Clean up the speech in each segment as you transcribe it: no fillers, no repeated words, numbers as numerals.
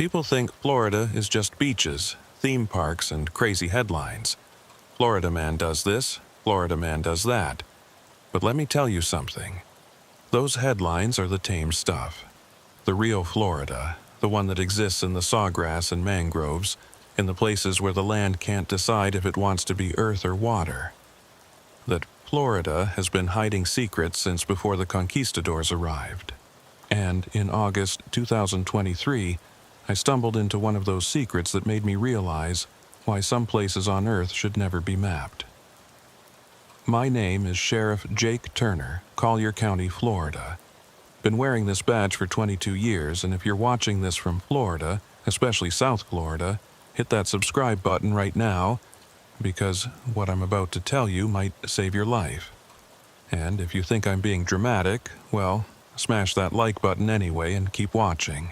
People think Florida is just beaches, theme parks, and crazy headlines. Florida man does this, Florida man does that. But let me tell you something. Those headlines are the tame stuff. The real Florida, the one that exists in the sawgrass and mangroves, in the places where the land can't decide if it wants to be earth or water. That Florida has been hiding secrets since before the conquistadors arrived. And in August 2023, I stumbled into one of those secrets that made me realize why some places on Earth should never be mapped. My name is Sheriff Jake Turner, Collier County, Florida. Been wearing this badge for 22 years, and if you're watching this from Florida, especially South Florida, hit that subscribe button right now, because what I'm about to tell you might save your life. And if you think I'm being dramatic, well, smash that like button anyway and keep watching.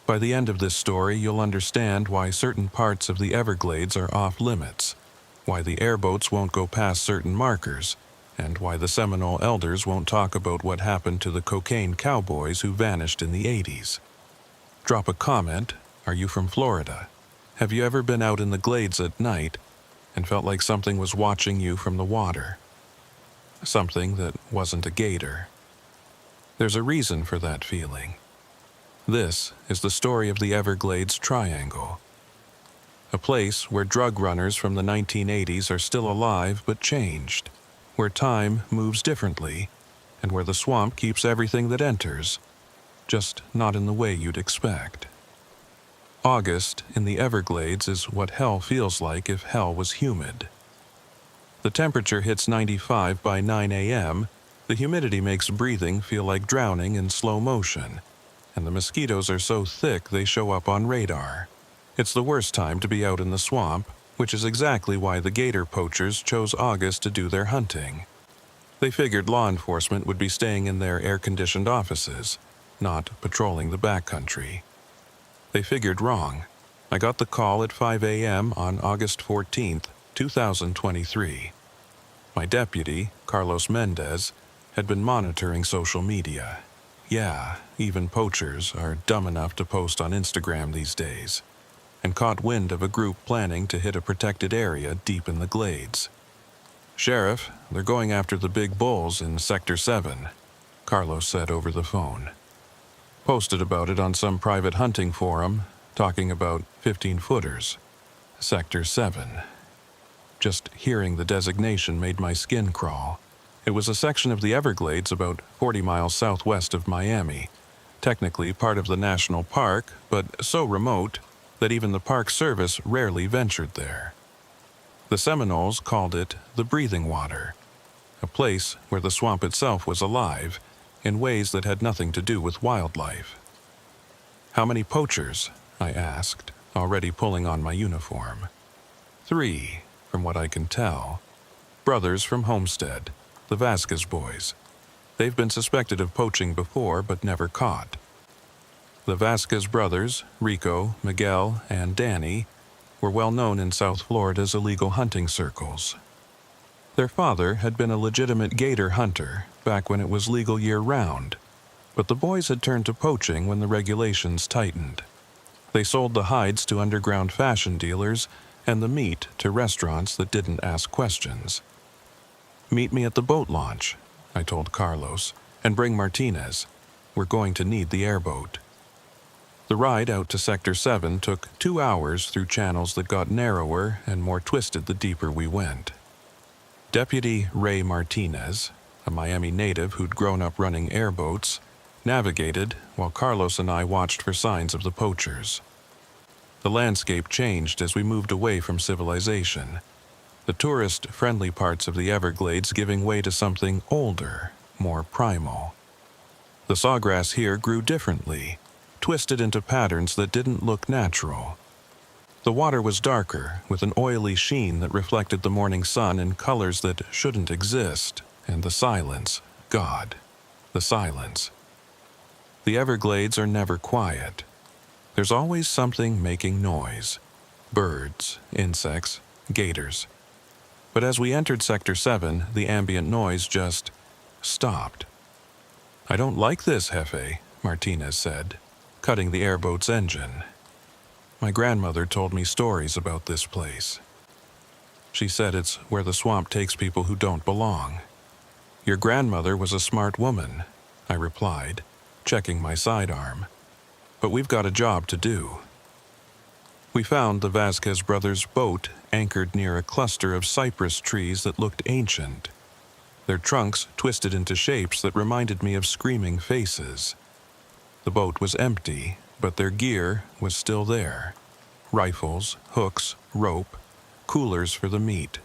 By the end of this story, you'll understand why certain parts of the Everglades are off limits, why the airboats won't go past certain markers, and why the Seminole elders won't talk about what happened to the cocaine cowboys who vanished in the 80s. Drop a comment. Are you from Florida? Have you ever been out in the glades at night and felt like something was watching you from the water? Something that wasn't a gator. There's a reason for that feeling. This is the story of the Everglades Triangle. A place where drug runners from the 1980s are still alive but changed, where time moves differently, and where the swamp keeps everything that enters, just not in the way you'd expect. August in the Everglades is what hell feels like if hell was humid. The temperature hits 95 by 9 a.m., the humidity makes breathing feel like drowning in slow motion, and the mosquitoes are so thick they show up on radar. It's the worst time to be out in the swamp, which is exactly why the gator poachers chose August to do their hunting. They figured law enforcement would be staying in their air-conditioned offices, not patrolling the backcountry. They figured wrong. I got the call at 5 a.m. on August 14th, 2023. My deputy, Carlos Mendez, had been monitoring social media. Yeah, even poachers are dumb enough to post on Instagram these days, and caught wind of a group planning to hit a protected area deep in the glades. "Sheriff, they're going after the big bulls in Sector 7, Carlos said over the phone. Posted about it on some private hunting forum, talking about 15-footers. Sector 7. Just hearing the designation made my skin crawl. It was a section of the Everglades about 40 miles southwest of Miami, technically part of the national park, but so remote that even the Park Service rarely ventured there. The Seminoles called it the breathing water, a place where the swamp itself was alive in ways that had nothing to do with wildlife. "How many poachers?" I asked, already pulling on my uniform. 3, from what I can tell. Brothers from Homestead, the Vasquez boys. They've been suspected of poaching before, but never caught. The Vasquez brothers, Rico, Miguel, and Danny, were well known in South Florida's illegal hunting circles. Their father had been a legitimate gator hunter back when it was legal year-round, but the boys had turned to poaching when the regulations tightened. They sold the hides to underground fashion dealers and the meat to restaurants that didn't ask questions. "Meet me at the boat launch," I told Carlos, "and bring Martinez. We're going to need the airboat." The ride out to Sector 7 took 2 hours through channels that got narrower and more twisted the deeper we went. Deputy Ray Martinez, a Miami native who'd grown up running airboats, navigated while Carlos and I watched for signs of the poachers. The landscape changed as we moved away from civilization, the tourist-friendly parts of the Everglades giving way to something older, more primal. The sawgrass here grew differently, twisted into patterns that didn't look natural. The water was darker, with an oily sheen that reflected the morning sun in colors that shouldn't exist, and the silence, God, the silence. The Everglades are never quiet. There's always something making noise. Birds, insects, gators. But as we entered Sector 7, the ambient noise just stopped. "I don't like this, Jefe," Martinez said. cutting the airboat's engine. My grandmother told me stories about this place. She said it's where the swamp takes people who don't belong. Your grandmother was a smart woman, I replied, checking my sidearm. But we've got a job to do. We found the Vasquez brothers' boat anchored near a cluster of cypress trees that looked ancient, their trunks twisted into shapes that reminded me of screaming faces. The boat was empty, but their gear was still there. Rifles, hooks, rope, coolers for the meat.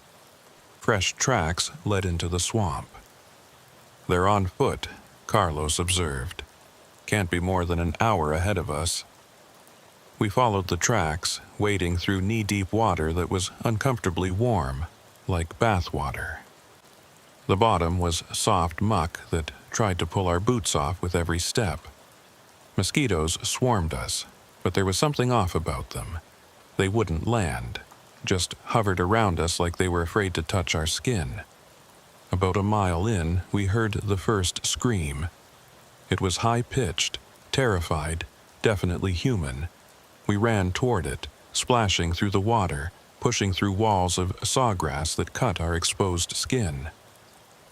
Fresh tracks led into the swamp. They're on foot, Carlos observed. Can't be more than an hour ahead of us. We followed the tracks, wading through knee-deep water that was uncomfortably warm, like bath water. The bottom was soft muck that tried to pull our boots off with every step. Mosquitoes swarmed us, but there was something off about them. They wouldn't land, just hovered around us like they were afraid to touch our skin. About a mile in, we heard the first scream. It was high-pitched, terrified, definitely human. We ran toward it, splashing through the water, pushing through walls of sawgrass that cut our exposed skin.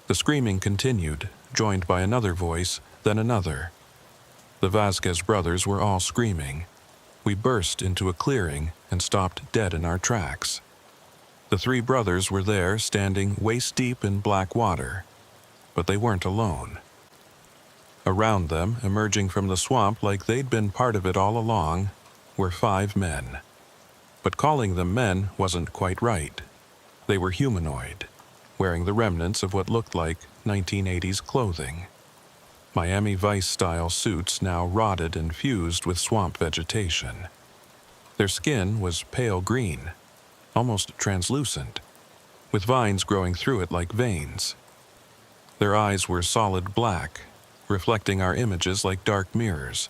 The screaming continued, joined by another voice, then another. The Vasquez brothers were all screaming. We burst into a clearing and stopped dead in our tracks. The three brothers were there, standing waist-deep in black water. But they weren't alone. Around them, emerging from the swamp like they'd been part of it all along, were 5 men. But calling them men wasn't quite right. They were humanoid, wearing the remnants of what looked like 1980s clothing. Miami Vice-style suits now rotted and fused with swamp vegetation. Their skin was pale green, almost translucent, with vines growing through it like veins. Their eyes were solid black, reflecting our images like dark mirrors.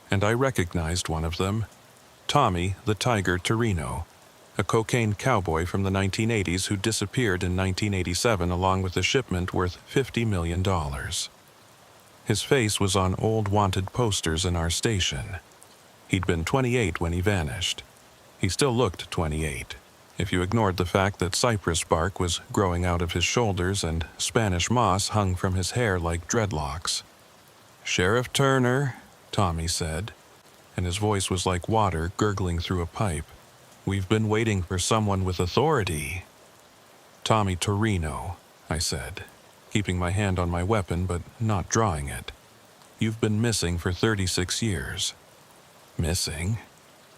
And I recognized one of them, Tommy the Tiger Torino, a cocaine cowboy from the 1980s who disappeared in 1987 along with a shipment worth $50 million. His face was on old wanted posters in our station. He'd been 28 when he vanished. He still looked 28, if you ignored the fact that cypress bark was growing out of his shoulders and Spanish moss hung from his hair like dreadlocks. "Sheriff Turner," Tommy said, and his voice was like water gurgling through a pipe. "We've been waiting for someone with authority." "Tommy Torino," I said, keeping my hand on my weapon but not drawing it. "You've been missing for 36 years. "Missing?"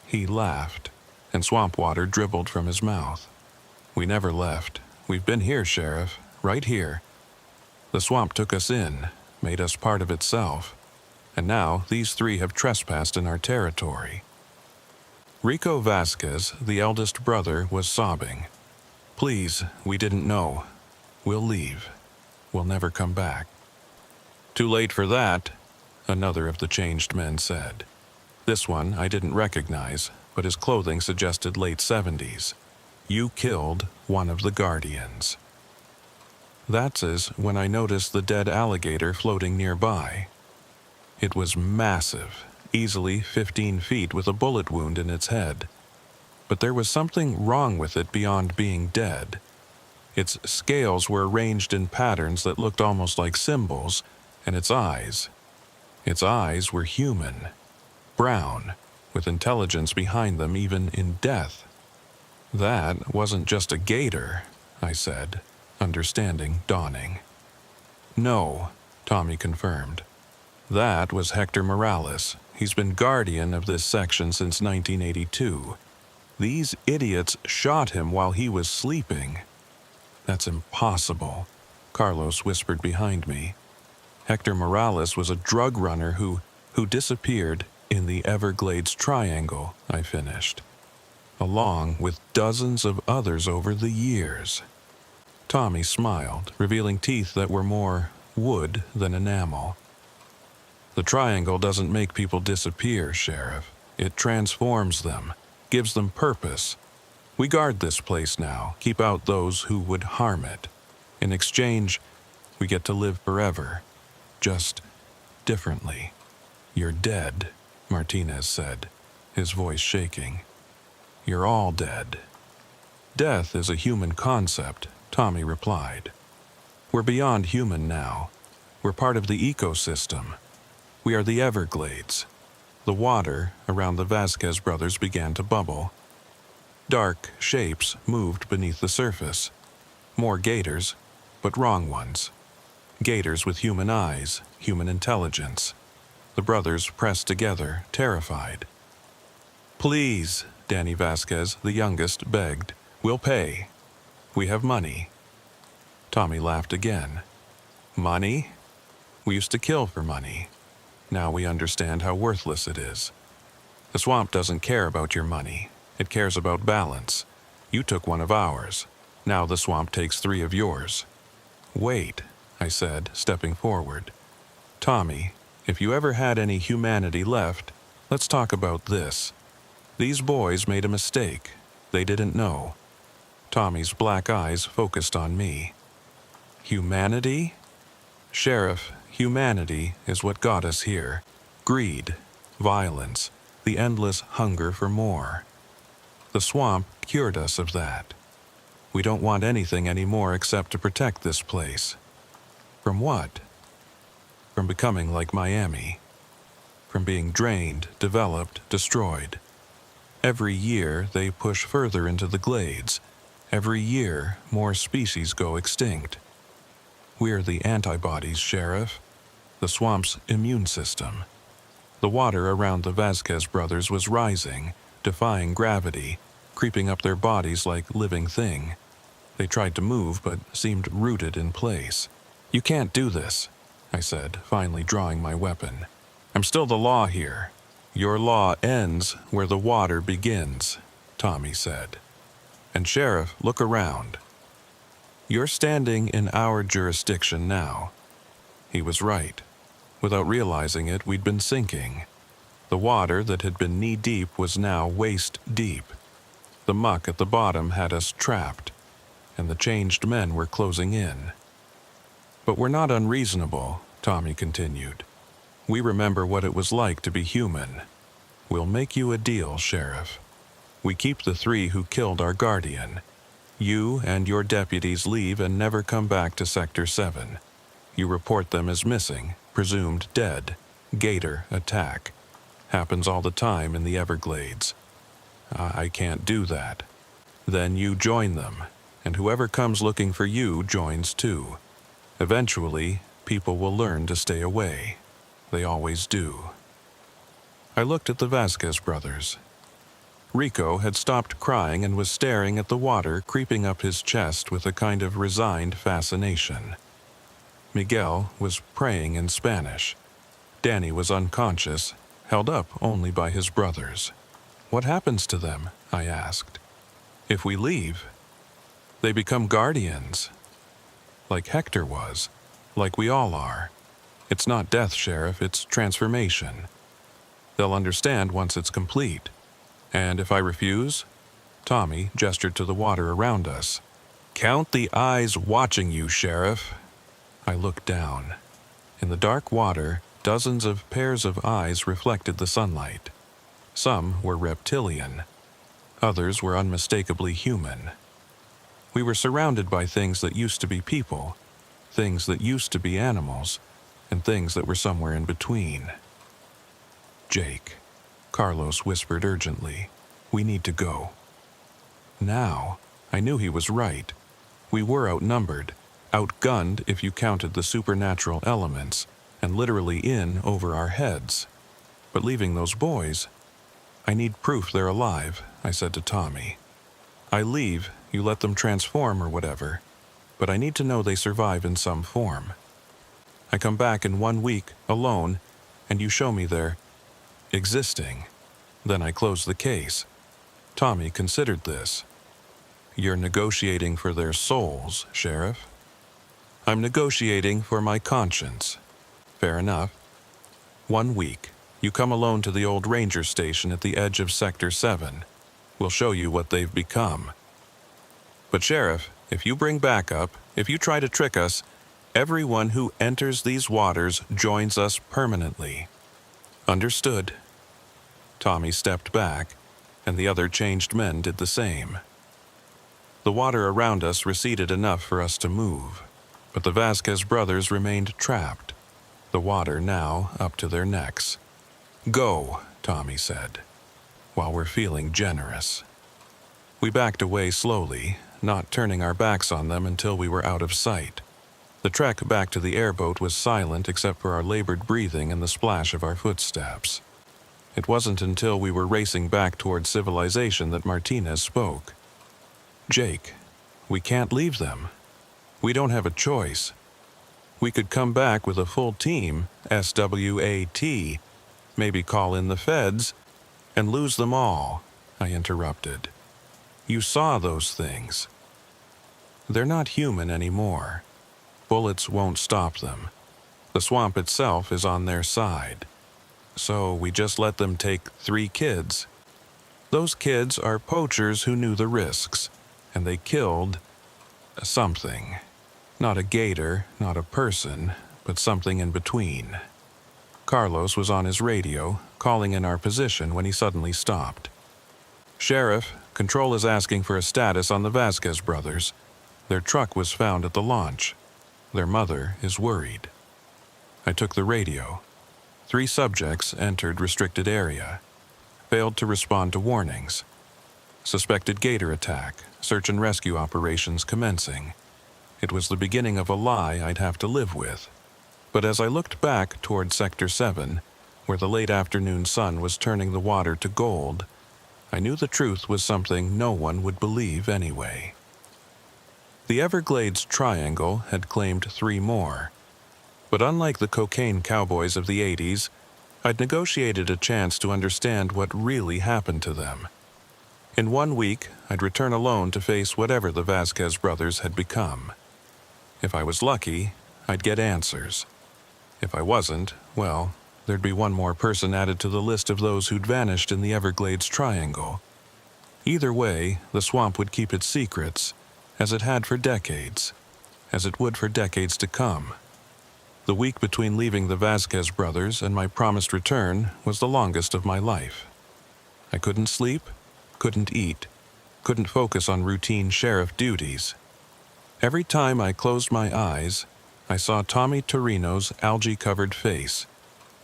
He laughed, and swamp water dribbled from his mouth. "We never left. We've been here, Sheriff, right here. The swamp took us in, made us part of itself, and now these 3 have trespassed in our territory." Rico Vasquez, the eldest brother, was sobbing. "Please, we didn't know. We'll leave. We'll never come back." "Too late for that," another of the changed men said. This one I didn't recognize, but his clothing suggested late 70s. "You killed one of the guardians." That's when I noticed the dead alligator floating nearby. It was massive, easily 15 feet with a bullet wound in its head. But there was something wrong with it beyond being dead. Its scales were arranged in patterns that looked almost like symbols, and its eyes were human, brown, with intelligence behind them even in death. "That wasn't just a gator," I said, understanding dawning. "No," Tommy confirmed. "That was Hector Morales. He's been guardian of this section since 1982. These idiots shot him while he was sleeping." "That's impossible," Carlos whispered behind me. "Hector Morales was a drug runner who disappeared in the Everglades Triangle," I finished, "along with dozens of others over the years." Tommy smiled, revealing teeth that were more wood than enamel. "The triangle doesn't make people disappear, Sheriff. It transforms them, gives them purpose. We guard this place now, keep out those who would harm it. In exchange, we get to live forever, just differently. You're dead, Martinez said, his voice shaking. "You're all dead." "Death is a human concept," Tommy replied. "We're beyond human now. We're part of the ecosystem. We are the Everglades." The water around the Vasquez brothers began to bubble. Dark shapes moved beneath the surface. More gators, but wrong ones. Gators with human eyes, human intelligence. The brothers pressed together, terrified. "Please," Danny Vasquez, the youngest, begged. "We'll pay. We have money." Tommy laughed again. "Money? We used to kill for money. Now we understand how worthless it is. The swamp doesn't care about your money. It cares about balance. You took one of ours. Now the swamp takes 3 of yours." "Wait," I said, stepping forward. "Tommy, if you ever had any humanity left, let's talk about this. These boys made a mistake. They didn't know." Tommy's black eyes focused on me. "Humanity? Sheriff, humanity is what got us here. Greed, violence, the endless hunger for more. The swamp cured us of that. We don't want anything anymore except to protect this place." "From what?" "From becoming like Miami. From being drained, developed, destroyed. Every year they push further into the glades. Every year more species go extinct. We're the antibodies, Sheriff. The swamp's immune system. The water around the Vasquez brothers was rising, defying gravity, creeping up their bodies like living thing. They tried to move but seemed rooted in place. "You can't do this," I said, finally drawing my weapon. "I'm still the law here." "Your law ends where the water begins," Tommy said. "And Sheriff, look around. You're standing in our jurisdiction now." He was right. Without realizing it, we'd been sinking. The water that had been knee-deep was now waist-deep. The muck at the bottom had us trapped, and the changed men were closing in. "But we're not unreasonable," Tommy continued. "We remember what it was like to be human. We'll make you a deal, Sheriff. We keep the 3 who killed our guardian. You and your deputies leave and never come back to Sector 7. You report them as missing, presumed dead. Gator attack. Happens all the time in the Everglades. I can't do that. Then you join them, and whoever comes looking for you joins too. Eventually, people will learn to stay away. They always do." I looked at the Vasquez brothers. Rico had stopped crying and was staring at the water creeping up his chest with a kind of resigned fascination. Miguel was praying in Spanish. Danny was unconscious, held up only by his brothers. "What happens to them?" I asked. "If we leave, they become guardians. Like Hector was, like we all are. It's not death, Sheriff, it's transformation. They'll understand once it's complete. And if I refuse?" Tommy gestured to the water around us. "Count the eyes watching you, Sheriff." I looked down. In the dark water, dozens of pairs of eyes reflected the sunlight. Some were reptilian. Others were unmistakably human. We were surrounded by things that used to be people, things that used to be animals, and things that were somewhere in between. "Jake," Carlos whispered urgently, "we need to go." Now, I knew he was right. We were outnumbered, outgunned if you counted the supernatural elements, and literally in over our heads. But leaving those boys, "I need proof they're alive," I said to Tommy. "I leave, you let them transform or whatever, but I need to know they survive in some form. I come back in 1 week, alone, and you show me they're existing. Then I close the case." Tommy considered this. "You're negotiating for their souls, Sheriff." "I'm negotiating for my conscience." "Fair enough. 1 week. You come alone to the old ranger station at the edge of Sector 7. We'll show you what they've become. But Sheriff, if you bring backup, if you try to trick us, everyone who enters these waters joins us permanently." "Understood." Tommy stepped back, and the other changed men did the same. The water around us receded enough for us to move, but the Vasquez brothers remained trapped, the water now up to their necks. "Go," Tommy said, while we're feeling generous. We backed away slowly, not turning our backs on them until we were out of sight. The trek back to the airboat was silent except for our labored breathing and the splash of our footsteps. It wasn't until we were racing back toward civilization that Martinez spoke. "Jake, we can't leave them. We don't have a choice. We could come back with a full team, SWAT, maybe call in the feds, and lose them all," I interrupted. "You saw those things. They're not human anymore. Bullets won't stop them. The swamp itself is on their side. So we just let them take 3 kids. Those kids are poachers who knew the risks, and they killed something. Not a gator, not a person, but something in between." Carlos was on his radio, calling in our position when he suddenly stopped. "Sheriff, Control is asking for a status on the Vasquez brothers. Their truck was found at the launch. Their mother is worried." I took the radio. 3 subjects entered restricted area. Failed to respond to warnings. Suspected gator attack, search and rescue operations commencing. It was the beginning of a lie I'd have to live with. But as I looked back toward Sector 7, where the late afternoon sun was turning the water to gold, I knew the truth was something no one would believe anyway. The Everglades Triangle had claimed 3 more. But unlike the cocaine cowboys of the 80s, I'd negotiated a chance to understand what really happened to them. In 1 week, I'd return alone to face whatever the Vasquez brothers had become. If I was lucky, I'd get answers. If I wasn't, well, there'd be 1 more person added to the list of those who'd vanished in the Everglades Triangle. Either way, the swamp would keep its secrets, as it had for decades, as it would for decades to come. The week between leaving the Vasquez brothers and my promised return was the longest of my life. I couldn't sleep, couldn't eat, couldn't focus on routine sheriff duties. Every time I closed my eyes, I saw Tommy Torino's algae-covered face,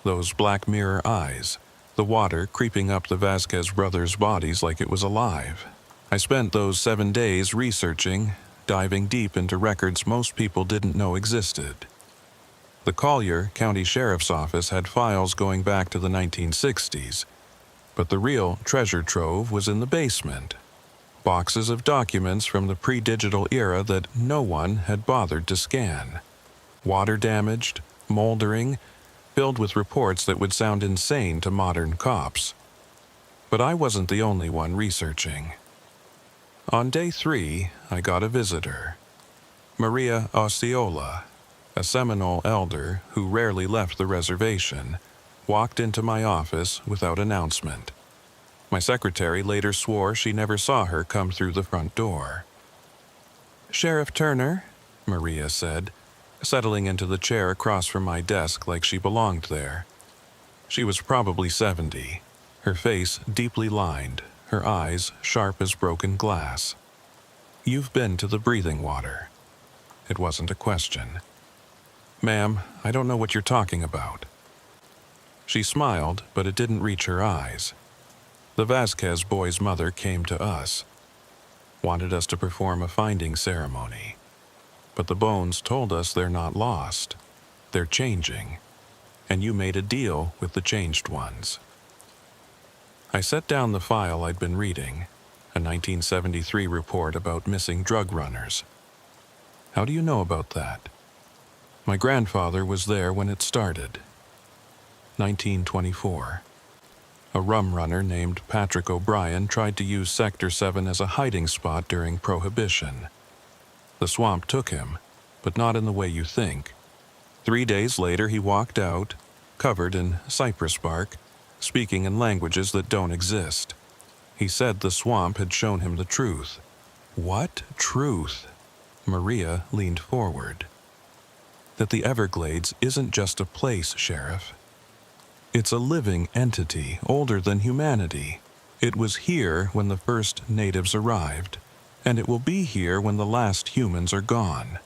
those black mirror eyes, the water creeping up the Vasquez brothers' bodies like it was alive. I spent those 7 days researching, diving deep into records most people didn't know existed. The Collier County Sheriff's Office had files going back to the 1960s, but the real treasure trove was in the basement. Boxes of documents from the pre-digital era that no one had bothered to scan. Water-damaged, moldering, filled with reports that would sound insane to modern cops. But I wasn't the only one researching. On day 3, I got a visitor. Maria Osceola, a Seminole elder who rarely left the reservation, walked into my office without announcement. My secretary later swore she never saw her come through the front door. "Sheriff Turner," Maria said, settling into the chair across from my desk like she belonged there. She was probably 70, her face deeply lined, her eyes sharp as broken glass. "You've been to the breathing water." It wasn't a question. "Ma'am, I don't know what you're talking about." She smiled, but it didn't reach her eyes. The Vasquez boy's mother came to us, wanted us to perform a finding ceremony. But the bones told us they're not lost. They're changing. And you made a deal with the changed ones. I set down the file I'd been reading, a 1973 report about missing drug runners. "How do you know about that?" "My grandfather was there when it started." 1924. A rum runner named Patrick O'Brien tried to use Sector 7 as a hiding spot during Prohibition. The swamp took him, but not in the way you think. 3 days later he walked out, covered in cypress bark, speaking in languages that don't exist. He said the swamp had shown him the truth. What truth? Maria leaned forward. That the Everglades isn't just a place, Sheriff. It's a living entity, older than humanity. It was here when the first natives arrived, and it will be here when the last humans are gone.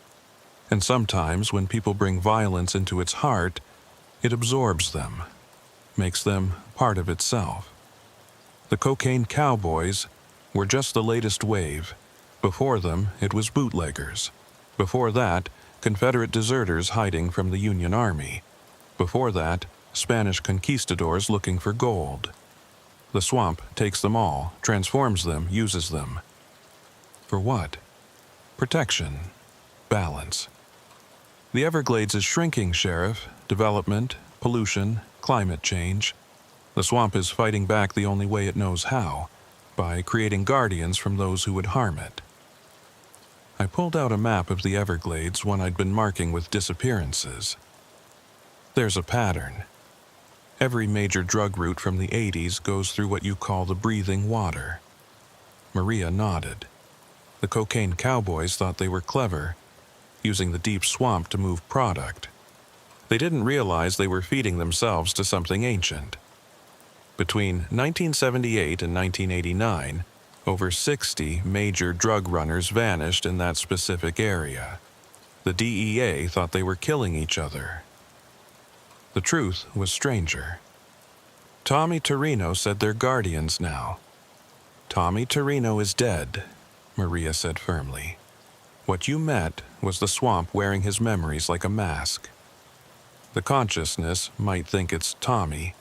And sometimes when people bring violence into its heart, it absorbs them, makes them part of itself. The cocaine cowboys were just the latest wave. Before them, it was bootleggers. Before that, Confederate deserters hiding from the Union Army. Before that, Spanish conquistadors looking for gold. The swamp takes them all, transforms them, uses them. For what? Protection. Balance. The Everglades is shrinking, Sheriff. Development, pollution, climate change. The swamp is fighting back the only way it knows how, by creating guardians from those who would harm it. I pulled out a map of the Everglades, one I'd been marking with disappearances. There's a pattern. Every major drug route from the 80s goes through what you call the breathing water. Maria nodded. The cocaine cowboys thought they were clever, using the deep swamp to move product. They didn't realize they were feeding themselves to something ancient. Between 1978 and 1989, over 60 major drug runners vanished in that specific area. The DEA thought they were killing each other. The truth was stranger. Tommy Torino said they're guardians now. Tommy Torino is dead, Maria said firmly. What you met was the swamp wearing his memories like a mask. The consciousness might think it's Tommy,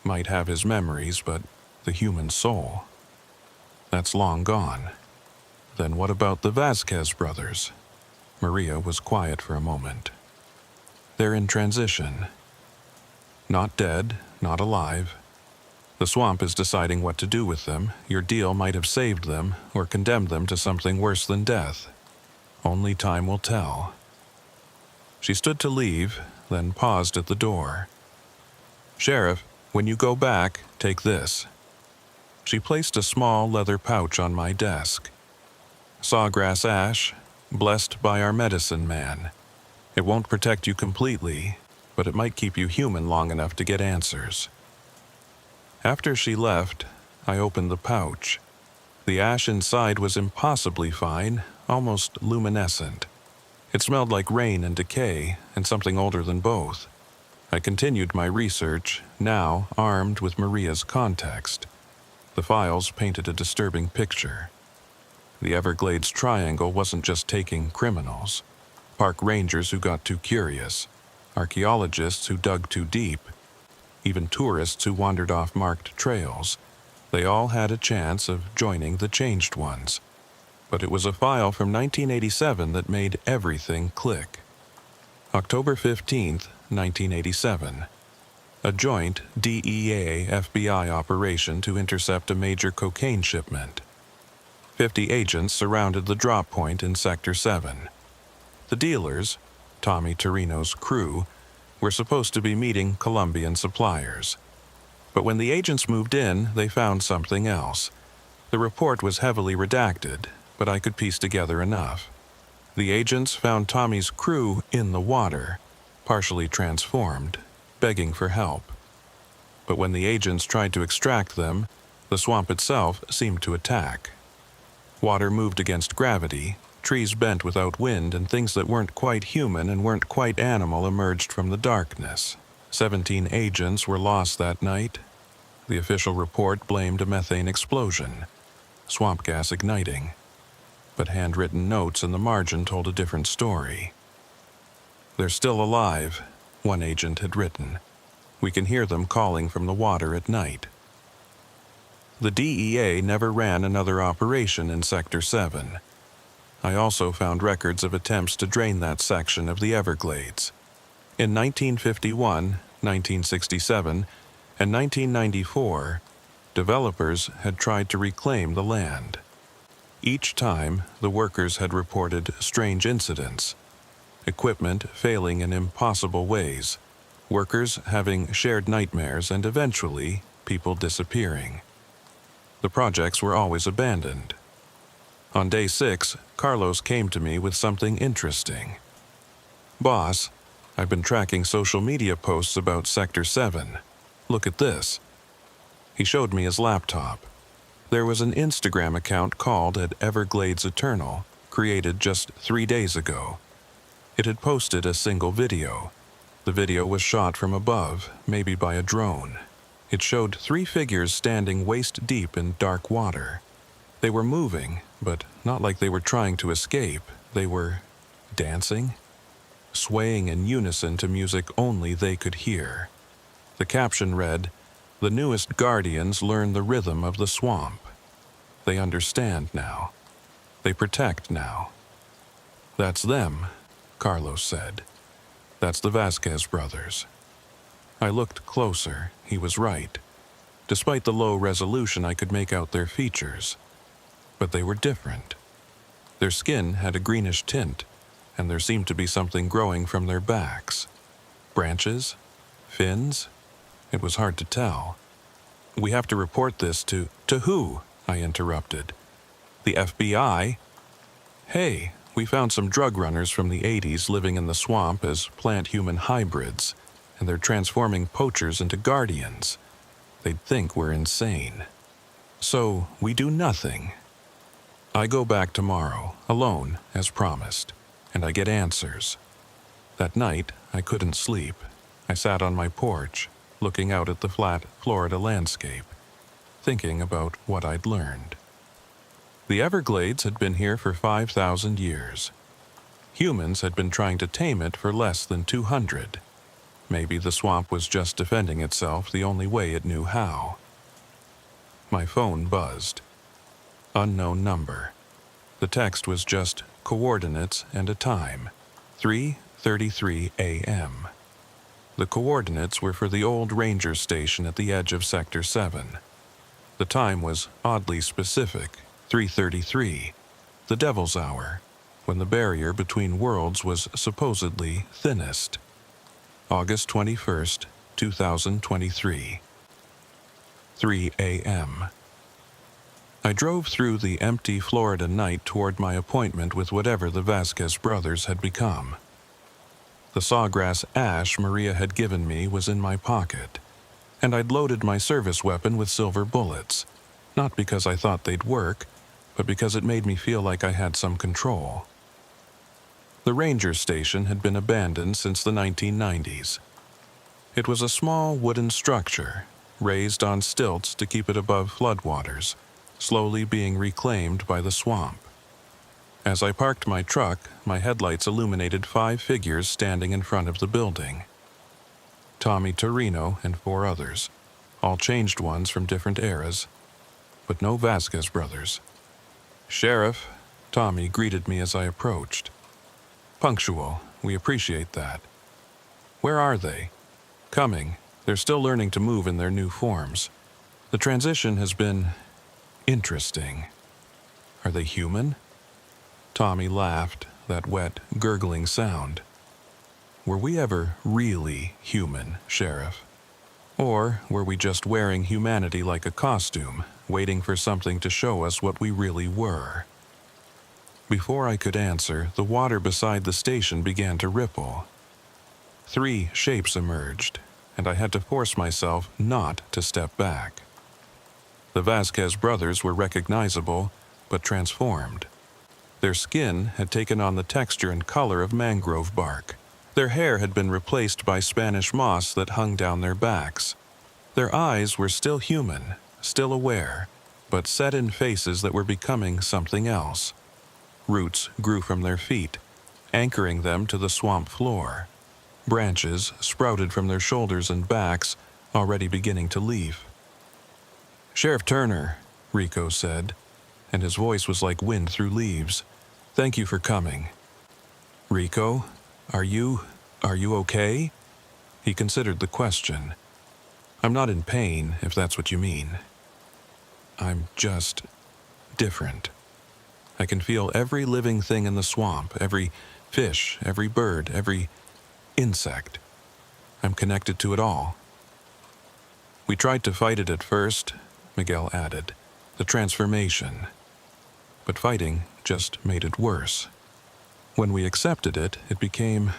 might have his memories, but the human soul, that's long gone. Then what about the Vasquez brothers? Maria was quiet for a moment. They're in transition. Not dead, not alive. The swamp is deciding what to do with them. Your deal might have saved them or condemned them to something worse than death. Only time will tell. She stood to leave, then paused at the door. Sheriff, when you go back, take this. She placed a small leather pouch on my desk. Sawgrass ash, blessed by our medicine man. It won't protect you completely, but it might keep you human long enough to get answers. After she left, I opened the pouch. The ash inside was impossibly fine, almost luminescent. It smelled like rain and decay, and something older than both. I continued my research, now armed with Maria's context. The files painted a disturbing picture. The Everglades Triangle wasn't just taking criminals. Park rangers who got too curious, archaeologists who dug too deep, even tourists who wandered off marked trails. They all had a chance of joining the changed ones. But it was a file from 1987 that made everything click. October 15th, 1987. A joint DEA-FBI operation to intercept a major cocaine shipment. 50 agents surrounded the drop point in Sector 7. The dealers, Tommy Torino's crew, were supposed to be meeting Colombian suppliers. But when the agents moved in, they found something else. The report was heavily redacted, but I could piece together enough. The agents found Tommy's crew in the water, partially transformed, begging for help. But when the agents tried to extract them, the swamp itself seemed to attack. Water moved against gravity, trees bent without wind, and things that weren't quite human and weren't quite animal emerged from the darkness. 17 agents were lost that night. The official report blamed a methane explosion, swamp gas igniting. But handwritten notes in the margin told a different story. They're still alive, one agent had written. We can hear them calling from the water at night. The DEA never ran another operation in Sector 7. I also found records of attempts to drain that section of the Everglades. In 1951, 1967, and 1994, developers had tried to reclaim the land. Each time, the workers had reported strange incidents. Equipment failing in impossible ways, workers having shared nightmares, and eventually, people disappearing. The projects were always abandoned. On day 6, Carlos came to me with something interesting. Boss, I've been tracking social media posts about Sector 7. Look at this." He showed me his laptop. There was an Instagram account called at Everglades Eternal, created just 3 days ago. It had posted a single video. The video was shot from above, maybe by a drone. It showed 3 figures standing waist-deep in dark water. They were moving, but not like they were trying to escape. They were dancing, swaying in unison to music only they could hear. The caption read, "The newest guardians learn the rhythm of the swamp. They understand now. They protect now." "That's them," Carlos said. "That's the Vasquez brothers." I looked closer. He was right. Despite the low resolution, I could make out their features. But they were different. Their skin had a greenish tint, and there seemed to be something growing from their backs. Branches? Fins? It was hard to tell. "We have to report this to..." "To who?" I interrupted. "The FBI?" "Hey, we found some drug runners from the 80s living in the swamp as plant-human hybrids, and they're transforming poachers into guardians. They'd think we're insane. So we do nothing. I go back tomorrow, alone, as promised, and I get answers." That night, I couldn't sleep. I sat on my porch, looking out at the flat Florida landscape, thinking about what I'd learned. The Everglades had been here for 5,000 years. Humans had been trying to tame it for less than 200. Maybe the swamp was just defending itself the only way it knew how. My phone buzzed. Unknown number. The text was just coordinates and a time, 3:33 a.m. The coordinates were for the old ranger station at the edge of Sector 7. The time was oddly specific, 3:33, the Devil's Hour, when the barrier between worlds was supposedly thinnest. August 21st, 2023. 3 a.m. I drove through the empty Florida night toward my appointment with whatever the Vasquez brothers had become. The sawgrass ash Maria had given me was in my pocket, and I'd loaded my service weapon with silver bullets, not because I thought they'd work, but because it made me feel like I had some control. The ranger station had been abandoned since the 1990s. It was a small wooden structure, raised on stilts to keep it above floodwaters, slowly being reclaimed by the swamp. As I parked my truck, my headlights illuminated 5 figures standing in front of the building. Tommy Torino and 4 others, all changed ones from different eras, but no Vasquez brothers. "Sheriff," Tommy greeted me as I approached. "Punctual, we appreciate that." "Where are they?" "Coming. They're still learning to move in their new forms. The transition has been interesting." "Are they human?" Tommy laughed, that wet, gurgling sound. "Were we ever really human, Sheriff? Or were we just wearing humanity like a costume, waiting for something to show us what we really were?" Before I could answer, the water beside the station began to ripple. 3 shapes emerged, and I had to force myself not to step back. The Vasquez brothers were recognizable, but transformed. Their skin had taken on the texture and color of mangrove bark. Their hair had been replaced by Spanish moss that hung down their backs. Their eyes were still human, still aware, but set in faces that were becoming something else. Roots grew from their feet, anchoring them to the swamp floor. Branches sprouted from their shoulders and backs, already beginning to leaf. "Sheriff Turner," Rico said, and his voice was like wind through leaves. "Thank you for coming." "Rico, are you okay?" He considered the question. "I'm not in pain, if that's what you mean. I'm just different. I can feel every living thing in the swamp, every fish, every bird, every insect. I'm connected to it all." "We tried to fight it at first," Miguel added, "the transformation. But fighting just made it worse. When we accepted it, it became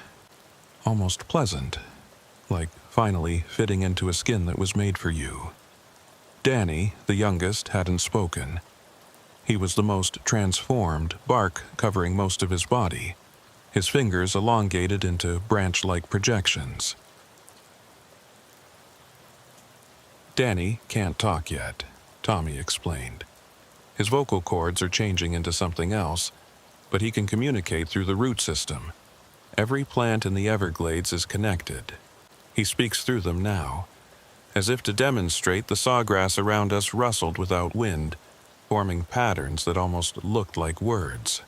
almost pleasant, like finally fitting into a skin that was made for you. Danny, the youngest, hadn't spoken. He was the most transformed, bark covering most of his body, his fingers elongated into branch-like projections. Danny can't talk yet, Tommy explained. His vocal cords are changing into something else, but he can communicate through the root system. Every plant in the Everglades is connected. He speaks through them now. As if to demonstrate, the sawgrass around us rustled without wind, forming patterns that almost looked like words.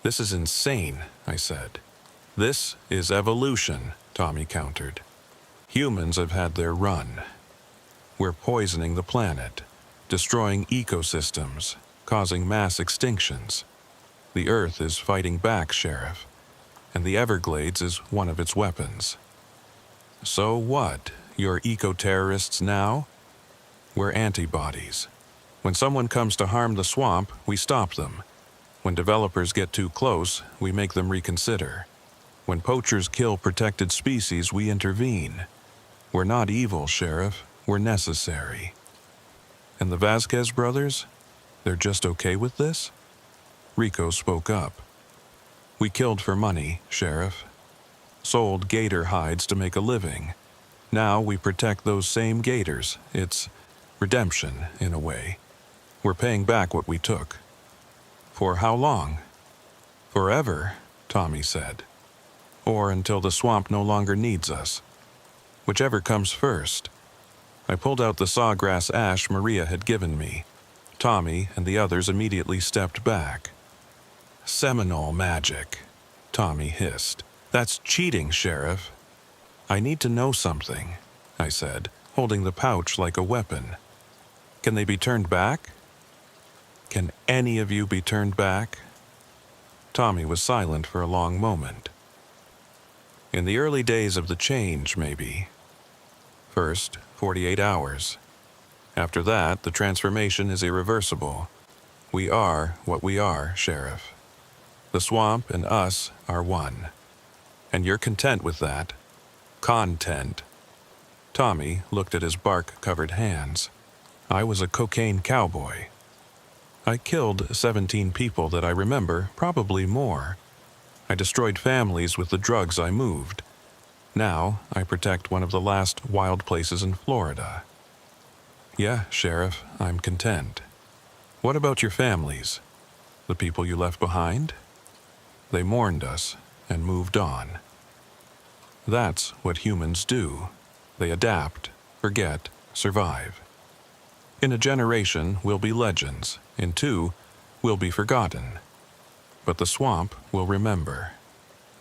"This is insane," I said. "This is evolution," Tommy countered. "Humans have had their run. We're poisoning the planet, destroying ecosystems, causing mass extinctions. The Earth is fighting back, Sheriff, and the Everglades is one of its weapons." "So what? You're eco-terrorists now?" "We're antibodies. When someone comes to harm the swamp, we stop them. When developers get too close, we make them reconsider. When poachers kill protected species, we intervene. We're not evil, Sheriff. We're necessary." "And the Vasquez brothers? They're just okay with this?" Rico spoke up. "We killed for money, Sheriff. Sold gator hides to make a living. Now we protect those same gators. It's redemption, in a way. We're paying back what we took." "For how long?" "Forever," Tommy said. "Or until the swamp no longer needs us. Whichever comes first." I pulled out the sawgrass ash Maria had given me. Tommy and the others immediately stepped back. "Seminole magic," Tommy hissed. "That's cheating, Sheriff." "I need to know something," I said, holding the pouch like a weapon. "Can they be turned back?" "Can any of you be turned back?" Tommy was silent for a long moment. "In the early days of the change, maybe. First, 48 hours. After that, the transformation is irreversible. We are what we are, Sheriff. The swamp and us are one. And you're content with that? Content." Tommy looked at his bark-covered hands. "I was a cocaine cowboy. I killed 17 people that I remember, probably more. I destroyed families with the drugs I moved. Now I protect one of the last wild places in Florida. Yeah, Sheriff, I'm content. What about your families? The people you left behind? They mourned us and moved on. That's what humans do. They adapt, forget, survive. In a generation, we'll be legends. In 2, we'll be forgotten. But the swamp will remember.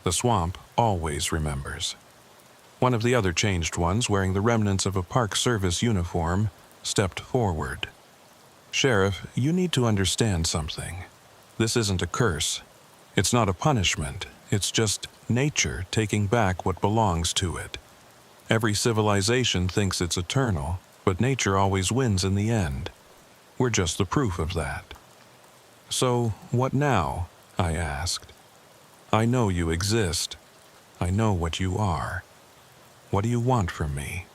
The swamp always remembers." One of the other changed ones, wearing the remnants of a Park Service uniform, stepped forward. "Sheriff, you need to understand something. This isn't a curse. It's not a punishment. It's just nature taking back what belongs to it. Every civilization thinks it's eternal, but nature always wins in the end. We're just the proof of that." "So, what now?" I asked. "I know you exist. I know what you are. What do you want from me?"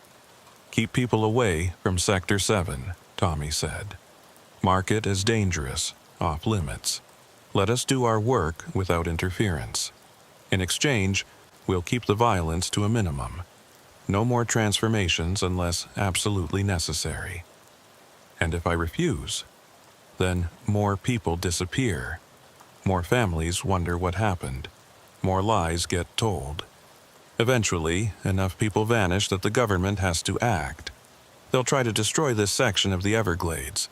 "Keep people away from Sector 7, Tommy said. "Mark it as dangerous, off limits. Let us do our work without interference. In exchange, we'll keep the violence to a minimum. No more transformations unless absolutely necessary. And if I refuse, then more people disappear. More families wonder what happened. More lies get told. Eventually, enough people vanish that the government has to act. They'll try to destroy this section of the Everglades.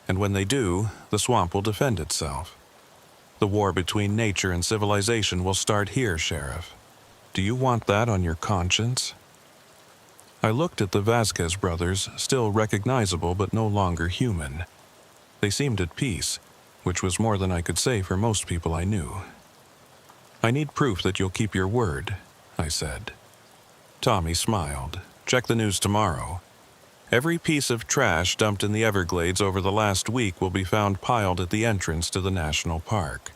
And when they do, the swamp will defend itself. The war between nature and civilization will start here, Sheriff. Do you want that on your conscience?" I looked at the Vasquez brothers, still recognizable but no longer human. They seemed at peace, which was more than I could say for most people I knew. "I need proof that you'll keep your word," I said. Tommy smiled. "Check the news tomorrow. Every piece of trash dumped in the Everglades over the last week will be found piled at the entrance to the national park.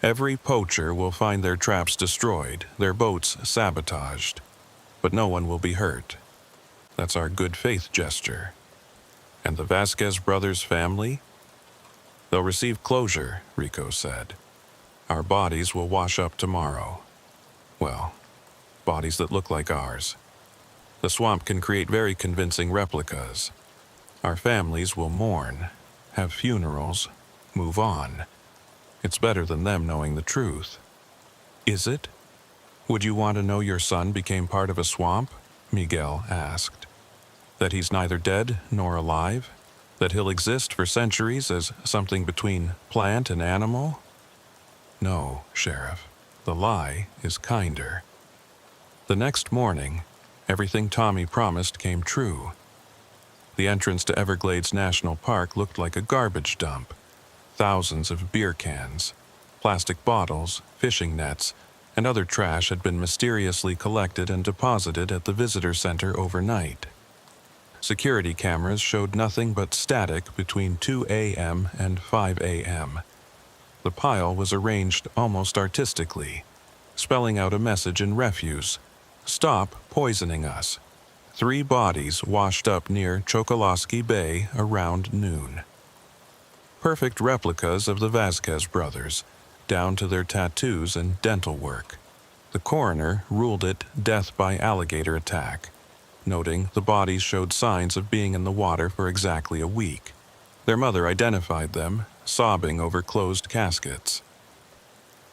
Every poacher will find their traps destroyed, their boats sabotaged. but no one will be hurt. That's our good faith gesture. And the Vasquez brothers' family? They'll receive closure, Rico said. Our bodies will wash up tomorrow. Well, bodies that look like ours. The swamp can create very convincing replicas. Our families will mourn, have funerals, move on. It's better than them knowing the truth. Is it? Would you want to know your son became part of a swamp? Miguel asked. That he's neither dead nor alive? That he'll exist for centuries as something between plant and animal? No, Sheriff. The lie is kinder. The next morning, everything Tommy promised came true. The entrance to Everglades National Park looked like a garbage dump. Thousands of beer cans, plastic bottles, fishing nets, and other trash had been mysteriously collected and deposited at the visitor center overnight. Security cameras showed nothing but static between 2 a.m. and 5 a.m. The pile was arranged almost artistically, spelling out a message in refuse. Stop poisoning us. 3 bodies washed up near Chokoloskee Bay around noon. Perfect replicas of the Vasquez brothers, down to their tattoos and dental work. The coroner ruled it death by alligator attack, noting the bodies showed signs of being in the water for exactly a week. Their mother identified them, sobbing over closed caskets.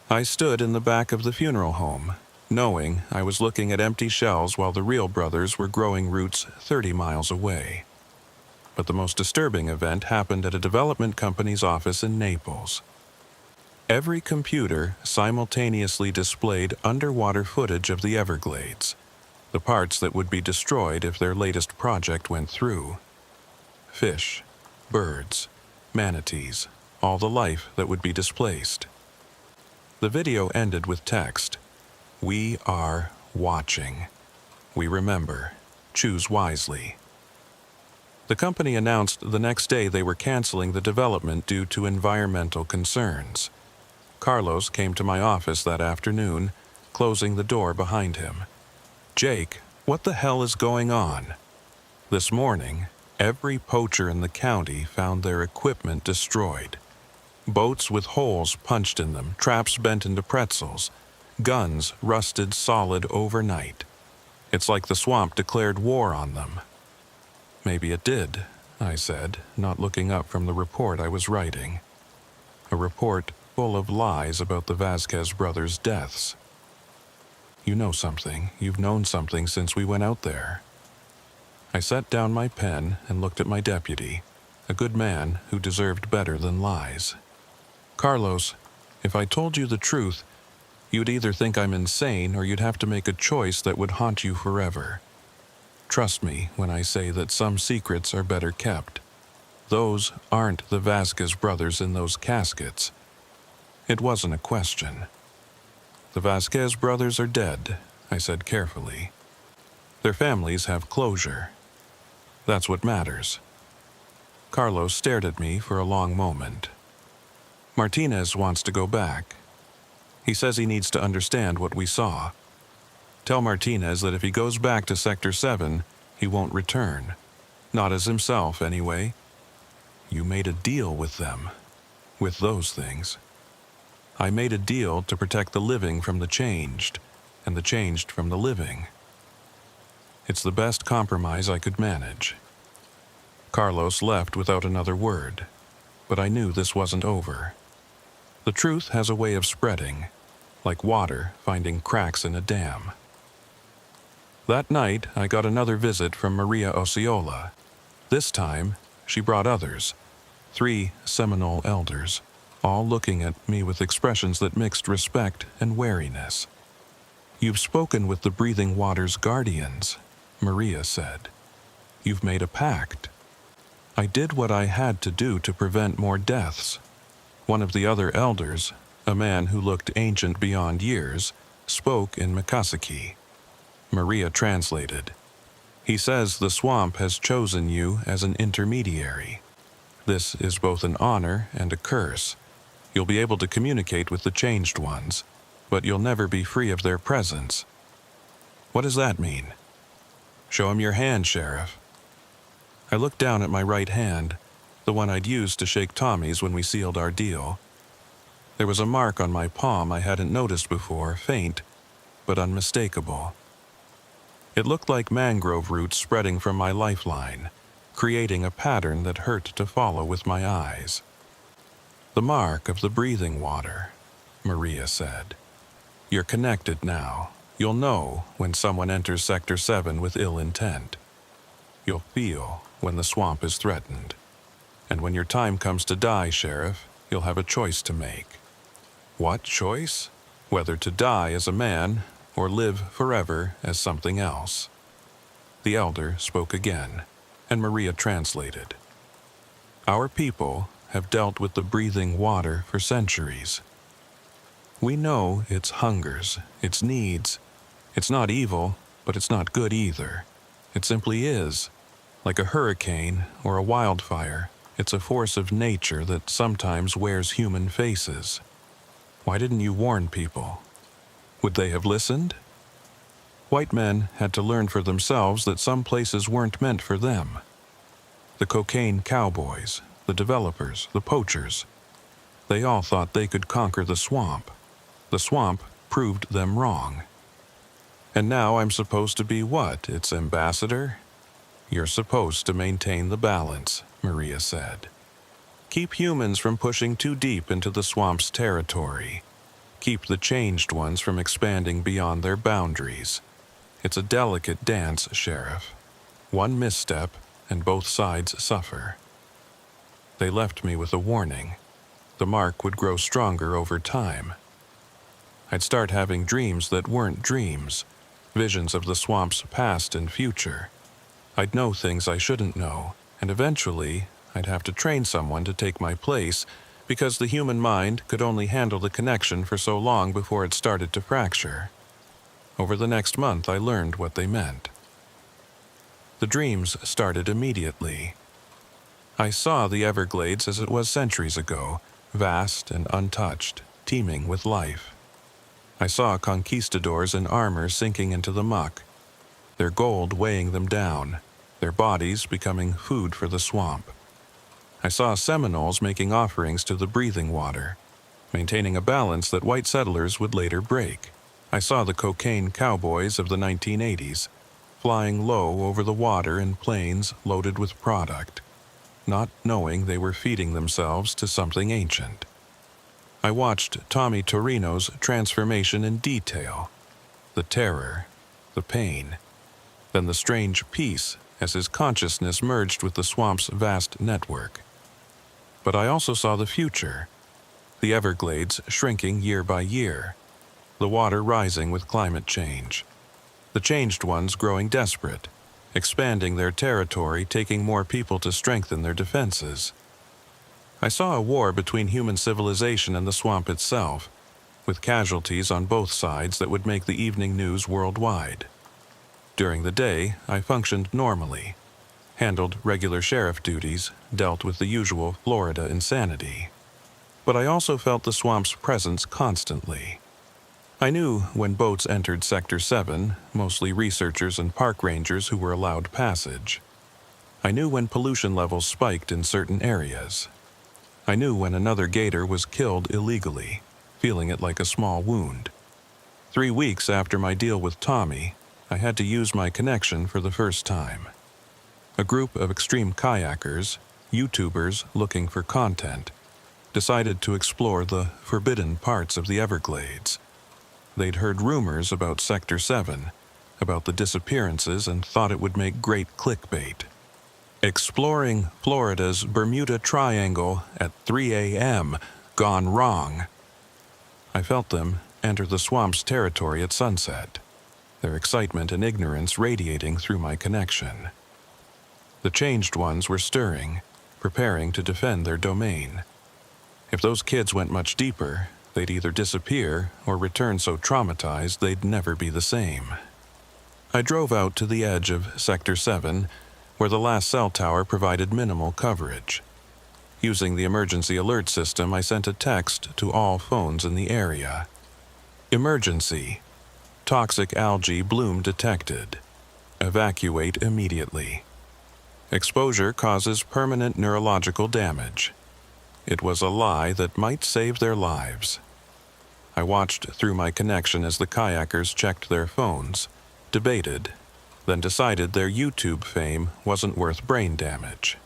I stood in the back of the funeral home, knowing I was looking at empty shells while the real brothers were growing roots 30 miles away. But the most disturbing event happened at a development company's office in Naples. Every computer simultaneously displayed underwater footage of the Everglades, the parts that would be destroyed if their latest project went through. Fish, birds, manatees, all the life that would be displaced. The video ended with text. We are watching. We remember. Choose wisely. The company announced the next day they were canceling the development due to environmental concerns. Carlos came to my office that afternoon, closing the door behind him. Jake, what the hell is going on? This morning, every poacher in the county found their equipment destroyed. Boats with holes punched in them, traps bent into pretzels, guns rusted solid overnight. It's like the swamp declared war on them. Maybe it did, I said, not looking up from the report I was writing. A report full of lies about the Vasquez brothers' deaths. You know something. You've known something since we went out there. I set down my pen and looked at my deputy, a good man who deserved better than lies. Carlos, if I told you the truth, you'd either think I'm insane or you'd have to make a choice that would haunt you forever. Trust me when I say that some secrets are better kept. Those aren't the Vasquez brothers in those caskets. It wasn't a question. The Vasquez brothers are dead, I said carefully. Their families have closure. That's what matters. Carlos stared at me for a long moment. Martinez wants to go back. He says he needs to understand what we saw. Tell Martinez that if he goes back to Sector 7, he won't return. Not as himself, anyway. You made a deal with them. With those things. I made a deal to protect the living from the changed, and the changed from the living. It's the best compromise I could manage. Carlos left without another word, but I knew this wasn't over. The truth has a way of spreading, like water finding cracks in a dam. That night, I got another visit from Maria Osceola. This time, she brought others, 3 Seminole elders, all looking at me with expressions that mixed respect and wariness. You've spoken with the Breathing Waters guardians, Maria said. You've made a pact. I did what I had to do to prevent more deaths. One of the other elders, a man who looked ancient beyond years, spoke in Mikasaki. Maria translated. He says the swamp has chosen you as an intermediary. This is both an honor and a curse. You'll be able to communicate with the changed ones, but you'll never be free of their presence. What does that mean? Show him your hand, Sheriff. I looked down at my right hand, the one I'd used to shake Tommy's when we sealed our deal. There was a mark on my palm I hadn't noticed before, faint, but unmistakable. It looked like mangrove roots spreading from my lifeline, creating a pattern that hurt to follow with my eyes. The mark of the breathing water, Maria said. You're connected now. You'll know when someone enters Sector 7 with ill intent. You'll feel when the swamp is threatened. And when your time comes to die, Sheriff, you'll have a choice to make. What choice? Whether to die as a man or live forever as something else. The elder spoke again, and Maria translated. Our people have dealt with the breathing water for centuries. We know its hungers, its needs. It's not evil, but it's not good either. It simply is. Like a hurricane or a wildfire, it's a force of nature that sometimes wears human faces. Why didn't you warn people? Would they have listened? White men had to learn for themselves that some places weren't meant for them. The cocaine cowboys, the developers, the poachers, they all thought they could conquer the swamp. The swamp proved them wrong. And now I'm supposed to be what, its ambassador? You're supposed to maintain the balance, Maria said. Keep humans from pushing too deep into the swamp's territory. Keep the changed ones from expanding beyond their boundaries. It's a delicate dance, Sheriff. One misstep, and both sides suffer. They left me with a warning. The mark would grow stronger over time. I'd start having dreams that weren't dreams, visions of the swamp's past and future. I'd know things I shouldn't know, and eventually I'd have to train someone to take my place because the human mind could only handle the connection for so long before it started to fracture. Over the next month, I learned what they meant. The dreams started immediately. I saw the Everglades as it was centuries ago, vast and untouched, teeming with life. I saw conquistadors in armor sinking into the muck, their gold weighing them down, their bodies becoming food for the swamp. I saw Seminoles making offerings to the breathing water, maintaining a balance that white settlers would later break. I saw the cocaine cowboys of the 1980s, flying low over the water in planes loaded with product, not knowing they were feeding themselves to something ancient. I watched Tommy Torino's transformation in detail, the terror, the pain, then the strange peace as his consciousness merged with the swamp's vast network. But I also saw the future, the Everglades shrinking year by year, the water rising with climate change, the changed ones growing desperate, expanding their territory, taking more people to strengthen their defenses. I saw a war between human civilization and the swamp itself, with casualties on both sides that would make the evening news worldwide. During the day, I functioned normally, handled regular sheriff duties, dealt with the usual Florida insanity. But I also felt the swamp's presence constantly. I knew when boats entered Sector 7, mostly researchers and park rangers who were allowed passage. I knew when pollution levels spiked in certain areas. I knew when another gator was killed illegally, feeling it like a small wound. 3 weeks after my deal with Tommy, I had to use my connection for the first time. A group of extreme kayakers, YouTubers looking for content, decided to explore the forbidden parts of the Everglades. They'd heard rumors about Sector 7, about the disappearances, and thought it would make great clickbait. Exploring Florida's Bermuda Triangle at 3 a.m. gone wrong. I felt them enter the swamp's territory at sunset, their excitement and ignorance radiating through my connection. The changed ones were stirring, preparing to defend their domain. If those kids went much deeper, they'd either disappear or return so traumatized they'd never be the same. I drove out to the edge of Sector 7, where the last cell tower provided minimal coverage. Using the emergency alert system, I sent a text to all phones in the area. Emergency. Toxic algae bloom detected. Evacuate immediately. Exposure causes permanent neurological damage. It was a lie that might save their lives. I watched through my connection as the kayakers checked their phones, debated, then decided their YouTube fame wasn't worth brain damage.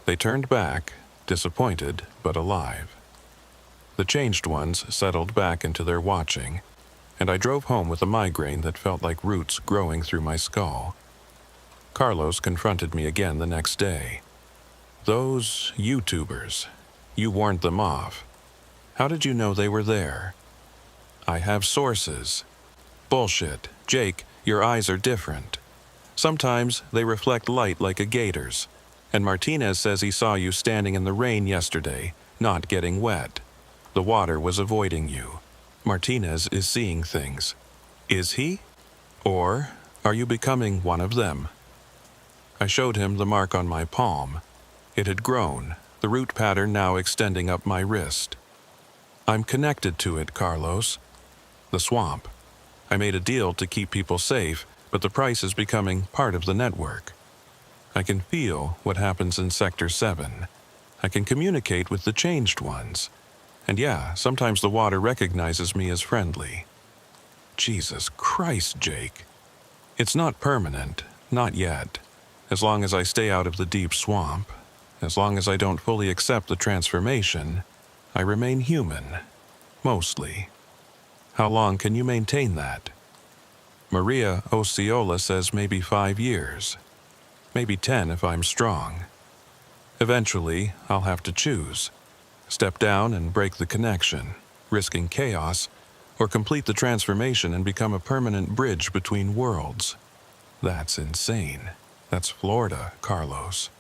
They turned back, disappointed but alive. The changed ones settled back into their watching, and I drove home with a migraine that felt like roots growing through my skull. Carlos confronted me again the next day. Those YouTubers, you warned them off. How did you know they were there? I have sources. Bullshit. Jake, your eyes are different. Sometimes they reflect light like a gator's, and Martinez says he saw you standing in the rain yesterday, not getting wet. The water was avoiding you. Martinez is seeing things. Is he? Or are you becoming one of them? I showed him the mark on my palm. It had grown, the root pattern now extending up my wrist. I'm connected to it, Carlos. The swamp. I made a deal to keep people safe, but the price is becoming part of the network. I can feel what happens in Sector 7. I can communicate with the changed ones. And yeah, sometimes the water recognizes me as friendly. Jesus Christ, Jake. It's not permanent, not yet. As long as I stay out of the deep swamp, as long as I don't fully accept the transformation, I remain human. Mostly. How long can you maintain that? Maria Osceola says maybe 5 years. Maybe 10 if I'm strong. Eventually, I'll have to choose. Step down and break the connection, risking chaos, or complete the transformation and become a permanent bridge between worlds. That's insane. That's Florida, Carlos.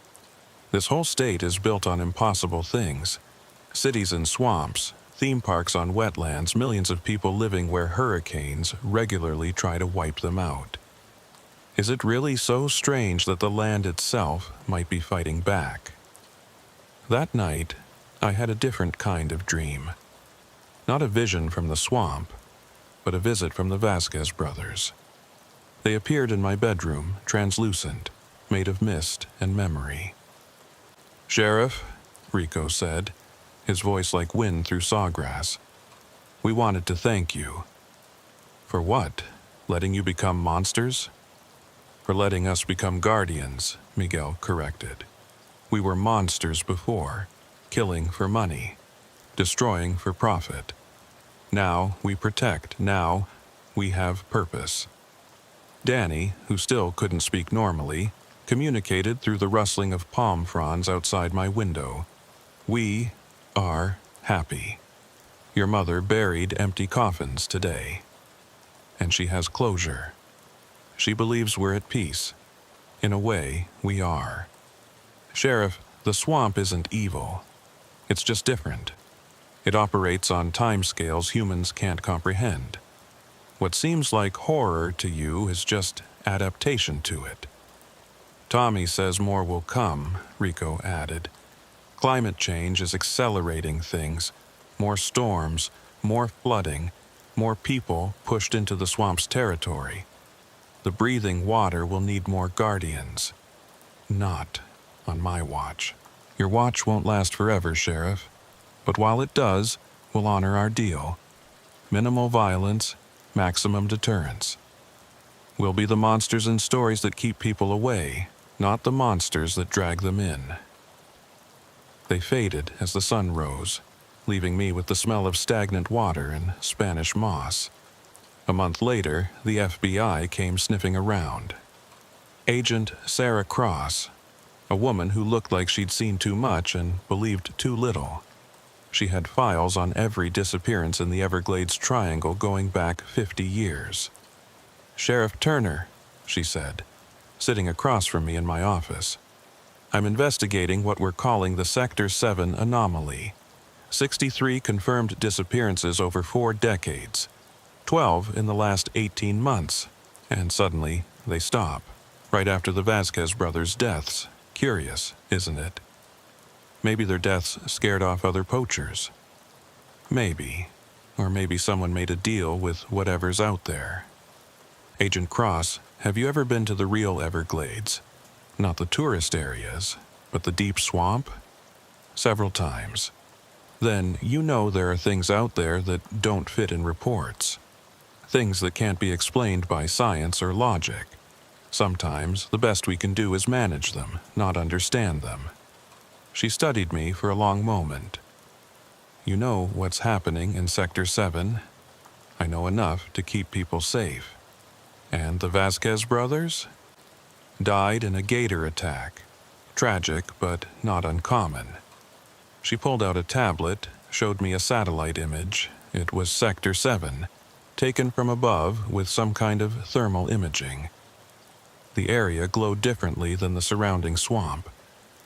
This whole state is built on impossible things. Cities and swamps, theme parks on wetlands, millions of people living where hurricanes regularly try to wipe them out. Is it really so strange that the land itself might be fighting back? That night, I had a different kind of dream. Not a vision from the swamp, but a visit from the Vasquez brothers. They appeared in my bedroom, translucent, made of mist and memory. "Sheriff," Rico said, his voice like wind through sawgrass, "we wanted to thank you." "For what? Letting you become monsters?" "For letting us become guardians," Miguel corrected. "We were monsters before, killing for money, destroying for profit. Now we protect, now we have purpose." Danny, who still couldn't speak normally, communicated through the rustling of palm fronds outside my window. "We are happy. Your mother buried empty coffins today. And she has closure. She believes we're at peace. In a way, we are. Sheriff, the swamp isn't evil. It's just different. It operates on timescales humans can't comprehend. What seems like horror to you is just adaptation to it." "Tommy says more will come," Rico added. "Climate change is accelerating things. More storms, more flooding, more people pushed into the swamp's territory. The breathing water will need more guardians. Not on my watch. Your watch won't last forever, Sheriff. But while it does, we'll honor our deal. Minimal violence, maximum deterrence. We'll be the monsters in stories that keep people away, not the monsters that drag them in." They faded as the sun rose, leaving me with the smell of stagnant water and Spanish moss. A month later, the FBI came sniffing around. Agent Sarah Cross, a woman who looked like she'd seen too much and believed too little. She had files on every disappearance in the Everglades Triangle going back 50 years. "Sheriff Turner," she said, sitting across from me in my office. "I'm investigating what we're calling the Sector 7 anomaly. 63 confirmed disappearances over 4 decades. 12 in the last 18 months. And suddenly, they stop. Right after the Vasquez brothers' deaths. Curious, isn't it? Maybe their deaths scared off other poachers. Maybe. Or maybe someone made a deal with whatever's out there." Agent Cross have you ever been to the real Everglades? Not the tourist areas, but the deep swamp? Several times. Then you know there are things out there that don't fit in reports. Things that can't be explained by science or logic. Sometimes the best we can do is manage them, not understand them. She studied me for a long moment. You know what's happening in Sector 7? I know enough to keep people safe. And the Vasquez brothers? Died in a gator attack. Tragic, but not uncommon. She pulled out a tablet, showed me a satellite image. It was Sector 7, taken from above with some kind of thermal imaging. The area glowed differently than the surrounding swamp,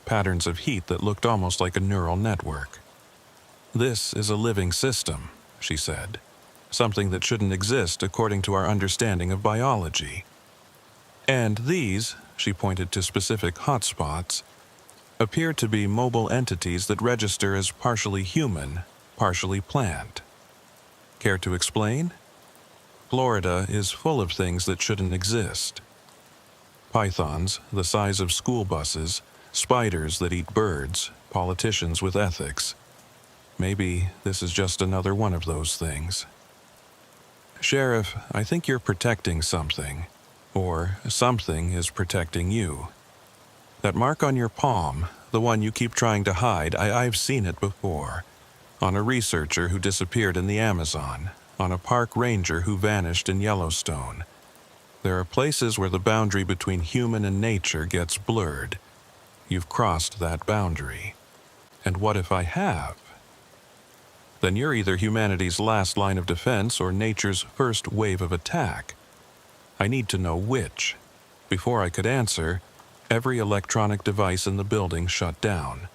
patterns of heat that looked almost like a neural network. This is a living system, she said, something that shouldn't exist according to our understanding of biology. And these, she pointed to specific hotspots, appear to be mobile entities that register as partially human, partially plant. Care to explain? Florida is full of things that shouldn't exist. Pythons the size of school buses, spiders that eat birds, politicians with ethics. Maybe this is just another one of those things. Sheriff, I think you're protecting something, or something is protecting you. That mark on your palm, the one you keep trying to hide, I've seen it before. On a researcher who disappeared in the Amazon, on a park ranger who vanished in Yellowstone. There are places where the boundary between human and nature gets blurred. You've crossed that boundary. And what if I have? Then you're either humanity's last line of defense or nature's first wave of attack. I need to know which. Before I could answer, every electronic device in the building shut down.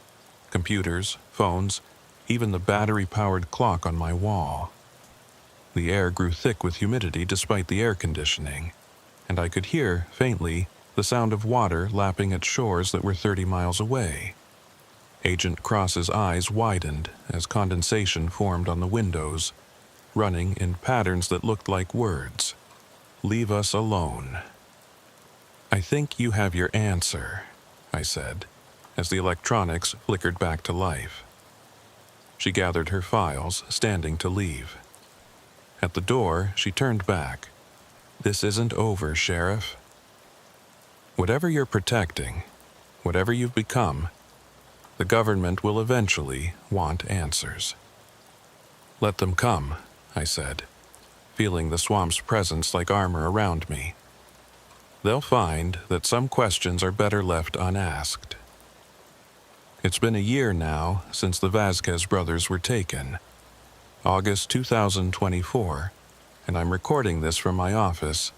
Computers, phones, even the battery-powered clock on my wall. The air grew thick with humidity despite the air conditioning, and I could hear, faintly, the sound of water lapping at shores that were 30 miles away. Agent Cross's eyes widened as condensation formed on the windows, running in patterns that looked like words. Leave us alone. I think you have your answer, I said, as the electronics flickered back to life. She gathered her files, standing to leave. At the door, she turned back. This isn't over, Sheriff. Whatever you're protecting, whatever you've become, the government will eventually want answers. Let them come, I said, feeling the swamp's presence like armor around me. They'll find that some questions are better left unasked. It's been a year now since the Vasquez brothers were taken. August 2024, and I'm recording this from my office,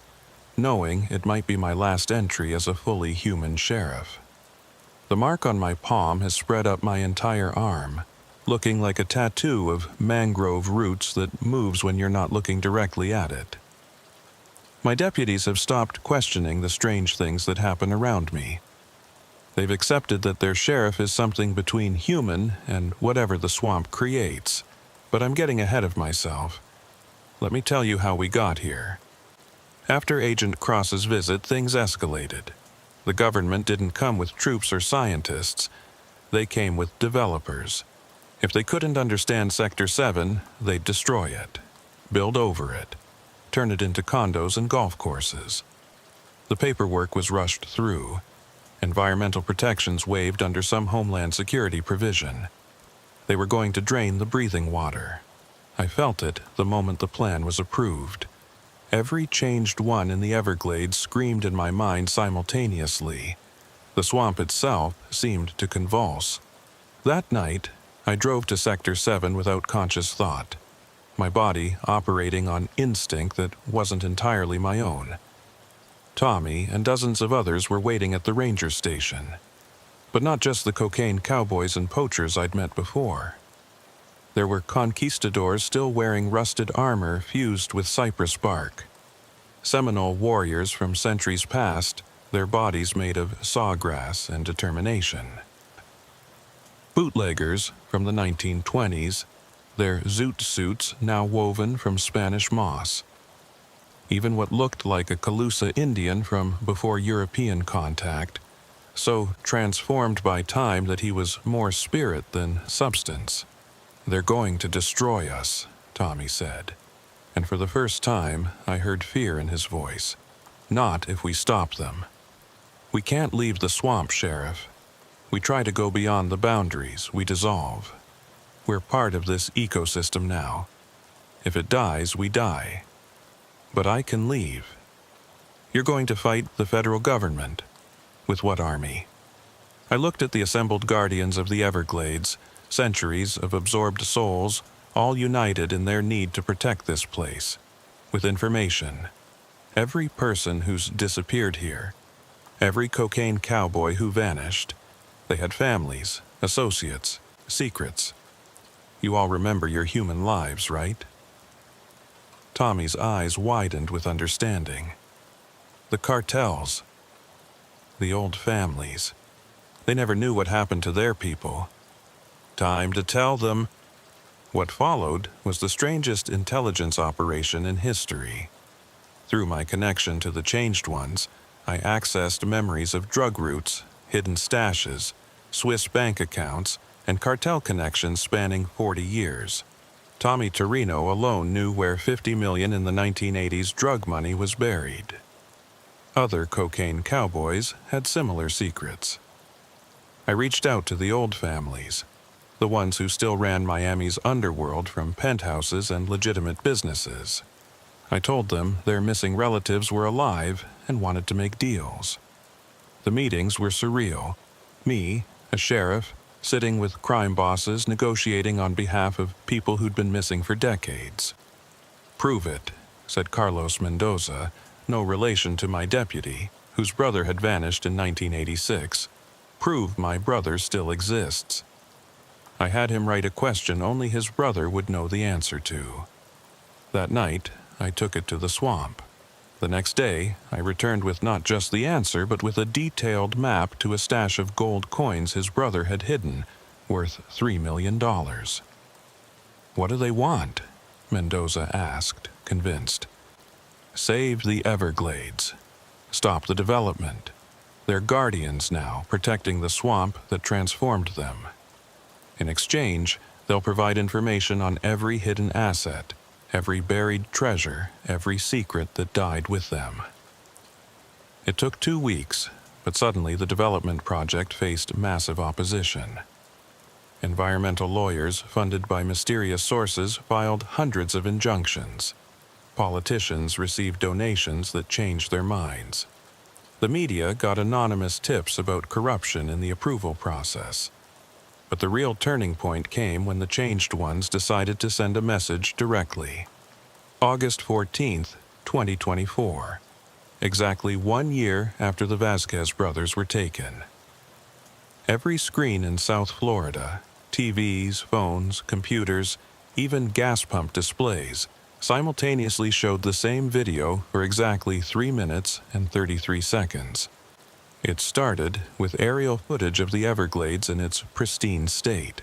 knowing it might be my last entry as a fully human sheriff. The mark on my palm has spread up my entire arm, looking like a tattoo of mangrove roots that moves when you're not looking directly at it. My deputies have stopped questioning the strange things that happen around me. They've accepted that their sheriff is something between human and whatever the swamp creates, but I'm getting ahead of myself. Let me tell you how we got here. After Agent Cross's visit, things escalated. The government didn't come with troops or scientists. They came with developers. If they couldn't understand Sector 7, they'd destroy it, build over it, turn it into condos and golf courses. The paperwork was rushed through. Environmental protections waived under some Homeland Security provision. They were going to drain the breathing water. I felt it the moment the plan was approved. Every changed one in the Everglades screamed in my mind simultaneously. The swamp itself seemed to convulse. That night, I drove to Sector 7 without conscious thought, my body operating on instinct that wasn't entirely my own. Tommy and dozens of others were waiting at the ranger station, but not just the cocaine cowboys and poachers I'd met before. There were conquistadors still wearing rusted armor fused with cypress bark. Seminole warriors from centuries past, their bodies made of sawgrass and determination. Bootleggers from the 1920s, their zoot suits now woven from Spanish moss. even what looked like a Calusa Indian from before European contact, so transformed by time that he was more spirit than substance. "They're going to destroy us," Tommy said, and for the first time I heard fear in his voice. "Not if we stop them. We can't leave the swamp, Sheriff. We try to go beyond the boundaries, we dissolve. We're part of this ecosystem now. If it dies, we die. But I can leave. You're going to fight the federal government. With what army?" I looked at the assembled guardians of the Everglades, centuries of absorbed souls, all united in their need to protect this place. With information. Every person who's disappeared here. Every cocaine cowboy who vanished. They had families, associates, secrets. You all remember your human lives, right? Tommy's eyes widened with understanding. The cartels. The old families. They never knew what happened to their people. Time to tell them. What followed was the strangest intelligence operation in history. Through my connection to the Changed Ones, I accessed memories of drug routes, hidden stashes, Swiss bank accounts, and cartel connections spanning 40 years. Tommy Torino alone knew where $50 million in the 1980s drug money was buried. Other cocaine cowboys had similar secrets. I reached out to the old families, the ones who still ran Miami's underworld from penthouses and legitimate businesses. I told them their missing relatives were alive and wanted to make deals. The meetings were surreal. Me, a sheriff, sitting with crime bosses negotiating on behalf of people who'd been missing for decades. "Prove it," said Carlos Mendoza, no relation to my deputy, whose brother had vanished in 1986. "Prove my brother still exists." I had him write a question only his brother would know the answer to. That night, I took it to the swamp. The next day, I returned with not just the answer, but with a detailed map to a stash of gold coins his brother had hidden, worth $3 million. "What do they want?" Mendoza asked, convinced. "Save the Everglades. Stop the development. They're guardians now, protecting the swamp that transformed them. In exchange, they'll provide information on every hidden asset, every buried treasure, every secret that died with them." It took 2 weeks, but suddenly the development project faced massive opposition. Environmental lawyers, funded by mysterious sources, filed hundreds of injunctions. Politicians received donations that changed their minds. The media got anonymous tips about corruption in the approval process. But the real turning point came when the Changed Ones decided to send a message directly. August 14th, 2024. Exactly 1 year after the Vasquez brothers were taken. Every screen in South Florida, TVs, phones, computers, even gas pump displays, simultaneously showed the same video for exactly 3 minutes and 33 seconds. It started with aerial footage of the Everglades in its pristine state.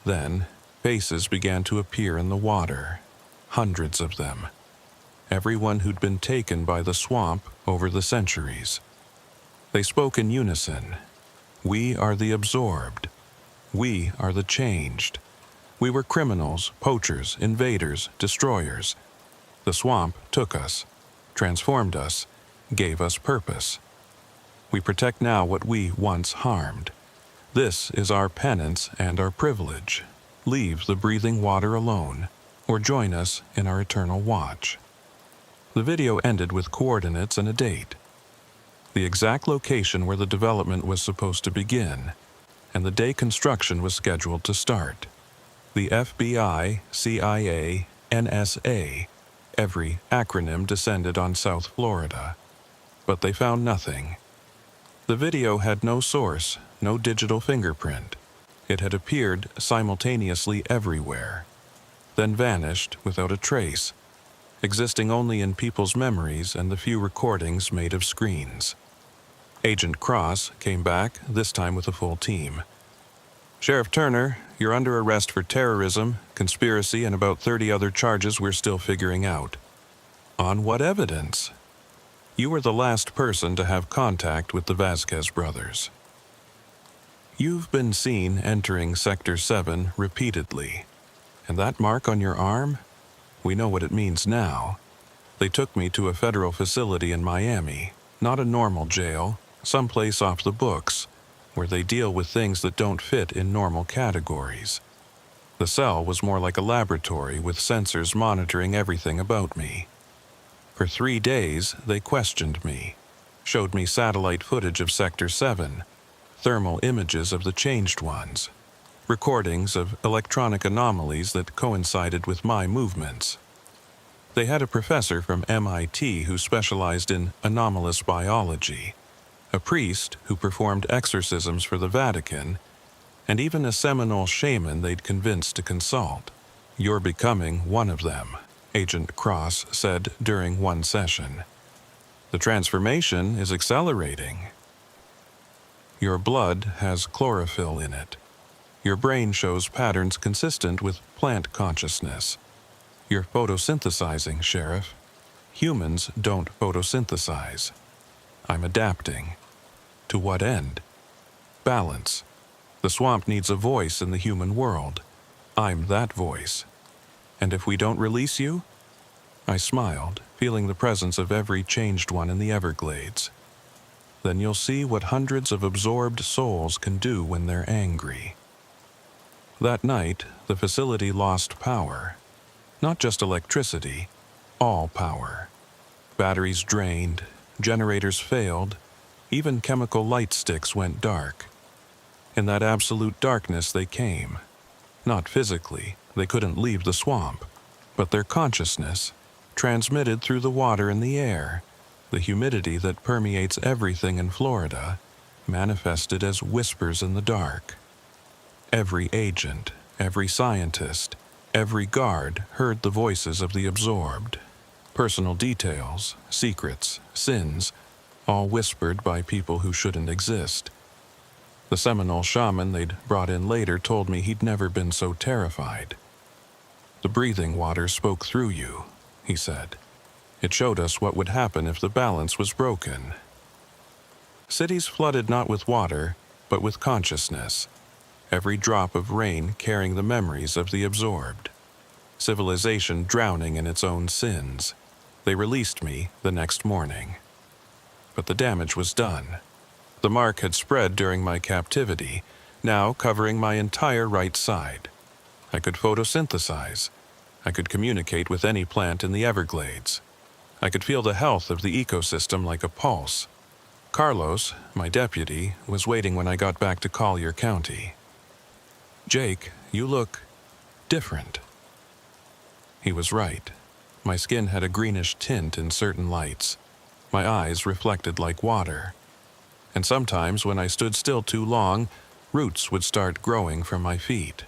Then, faces began to appear in the water, hundreds of them. Everyone who'd been taken by the swamp over the centuries. They spoke in unison. "We are the absorbed. We are the changed. We were criminals, poachers, invaders, destroyers. The swamp took us, transformed us, gave us purpose. We protect now what we once harmed. This is our penance and our privilege. Leave the breathing water alone, or join us in our eternal watch." The video ended with coordinates and a date. The exact location where the development was supposed to begin, and the day construction was scheduled to start. The FBI, CIA, NSA, every acronym descended on South Florida. But they found nothing. The video had no source, no digital fingerprint. It had appeared simultaneously everywhere, then vanished without a trace, existing only in people's memories and the few recordings made of screens. Agent Cross came back, this time with a full team. "Sheriff Turner, you're under arrest for terrorism, conspiracy, and about 30 other charges we're still figuring out." On what evidence? You were the last person to have contact with the Vasquez brothers. You've been seen entering Sector 7 repeatedly. And that mark on your arm? We know what it means now. They took me to a federal facility in Miami, not a normal jail, someplace off the books, where they deal with things that don't fit in normal categories. The cell was more like a laboratory with sensors monitoring everything about me. For 3 days, they questioned me, showed me satellite footage of Sector 7, thermal images of the changed ones, recordings of electronic anomalies that coincided with my movements. They had a professor from MIT who specialized in anomalous biology, a priest who performed exorcisms for the Vatican, and even a Seminole shaman they'd convinced to consult. You're becoming one of them, Agent Cross said during one session. The transformation is accelerating. Your blood has chlorophyll in it. Your brain shows patterns consistent with plant consciousness. You're photosynthesizing, Sheriff. Humans don't photosynthesize. I'm adapting. To what end? Balance. The swamp needs a voice in the human world. I'm that voice. And if we don't release you? I smiled, feeling the presence of every changed one in the Everglades. Then you'll see what hundreds of absorbed souls can do when they're angry. That night, the facility lost power. Not just electricity, all power. Batteries drained, generators failed, even chemical light sticks went dark. In that absolute darkness they came. Not physically, they couldn't leave the swamp, but their consciousness, transmitted through the water and the air, the humidity that permeates everything in Florida, manifested as whispers in the dark. Every agent, every scientist, every guard heard the voices of the absorbed. Personal details, secrets, sins, all whispered by people who shouldn't exist. The Seminole shaman they'd brought in later told me he'd never been so terrified. The breathing water spoke through you, he said. It showed us what would happen if the balance was broken. Cities flooded not with water, but with consciousness. Every drop of rain carrying the memories of the absorbed. Civilization drowning in its own sins. They released me the next morning. But the damage was done. The mark had spread during my captivity, now covering my entire right side. I could photosynthesize. I could communicate with any plant in the Everglades. I could feel the health of the ecosystem like a pulse. Carlos, my deputy, was waiting when I got back to Collier County. "Jake, you look different." He was right. My skin had a greenish tint in certain lights. My eyes reflected like water. And sometimes when I stood still too long, roots would start growing from my feet.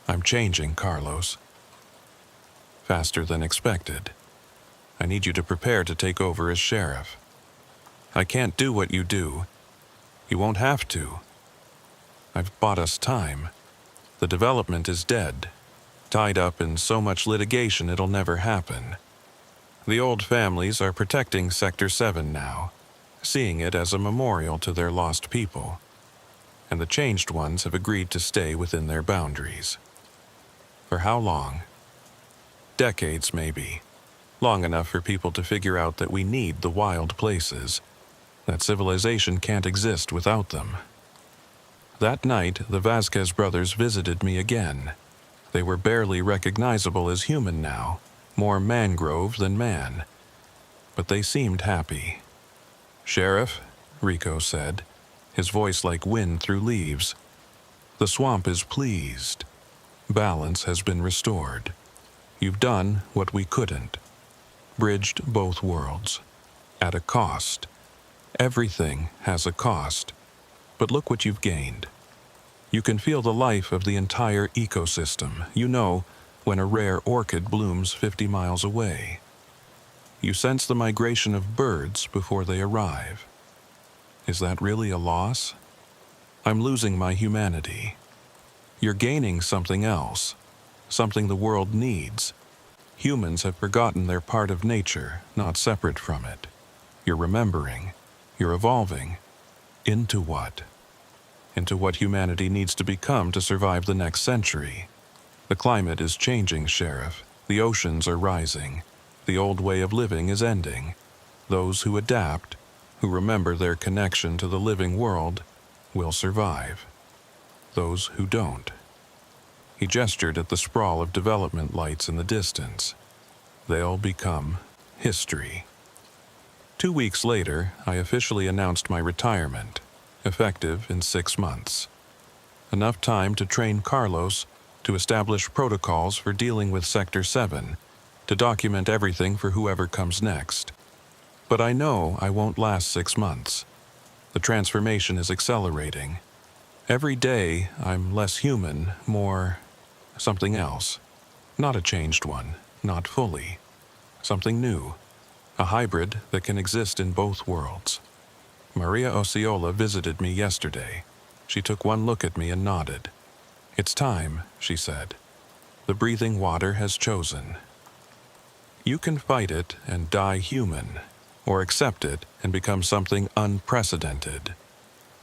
"I'm changing, Carlos." Faster than expected. I need you to prepare to take over as sheriff. I can't do what you do. You won't have to. I've bought us time. The development is dead, tied up in so much litigation it'll never happen. The old families are protecting Sector 7 now, seeing it as a memorial to their lost people. And the changed ones have agreed to stay within their boundaries. For how long? Decades, maybe. Long enough for people to figure out that we need the wild places, that civilization can't exist without them. That night, the Vasquez brothers visited me again. They were barely recognizable as human now, more mangrove than man. But they seemed happy. "Sheriff," Rico said, his voice like wind through leaves, "the swamp is pleased. Balance has been restored. You've done what we couldn't. Bridged both worlds. At a cost. Everything has a cost. But look what you've gained. You can feel the life of the entire ecosystem. You know when a rare orchid blooms 50 miles away. You sense the migration of birds before they arrive. Is that really a loss? I'm losing my humanity. You're gaining something else, something the world needs. Humans have forgotten their part of nature, not separate from it. You're remembering. You're evolving. Into what? Into what humanity needs to become to survive the next century. The climate is changing, Sheriff. The oceans are rising. The old way of living is ending. Those who adapt, who remember their connection to the living world, will survive. Those who don't. He gestured at the sprawl of development lights in the distance. They'll become history. 2 weeks later, I officially announced my retirement, effective in 6 months. Enough time to train Carlos, to establish protocols for dealing with Sector 7, to document everything for whoever comes next. But I know I won't last 6 months. The transformation is accelerating. Every day, I'm less human, more something else. Not a changed one, not fully. Something new. A hybrid that can exist in both worlds. Maria Osceola visited me yesterday. She took one look at me and nodded. "It's time," she said. "The breathing water has chosen. You can fight it and die human, or accept it and become something unprecedented.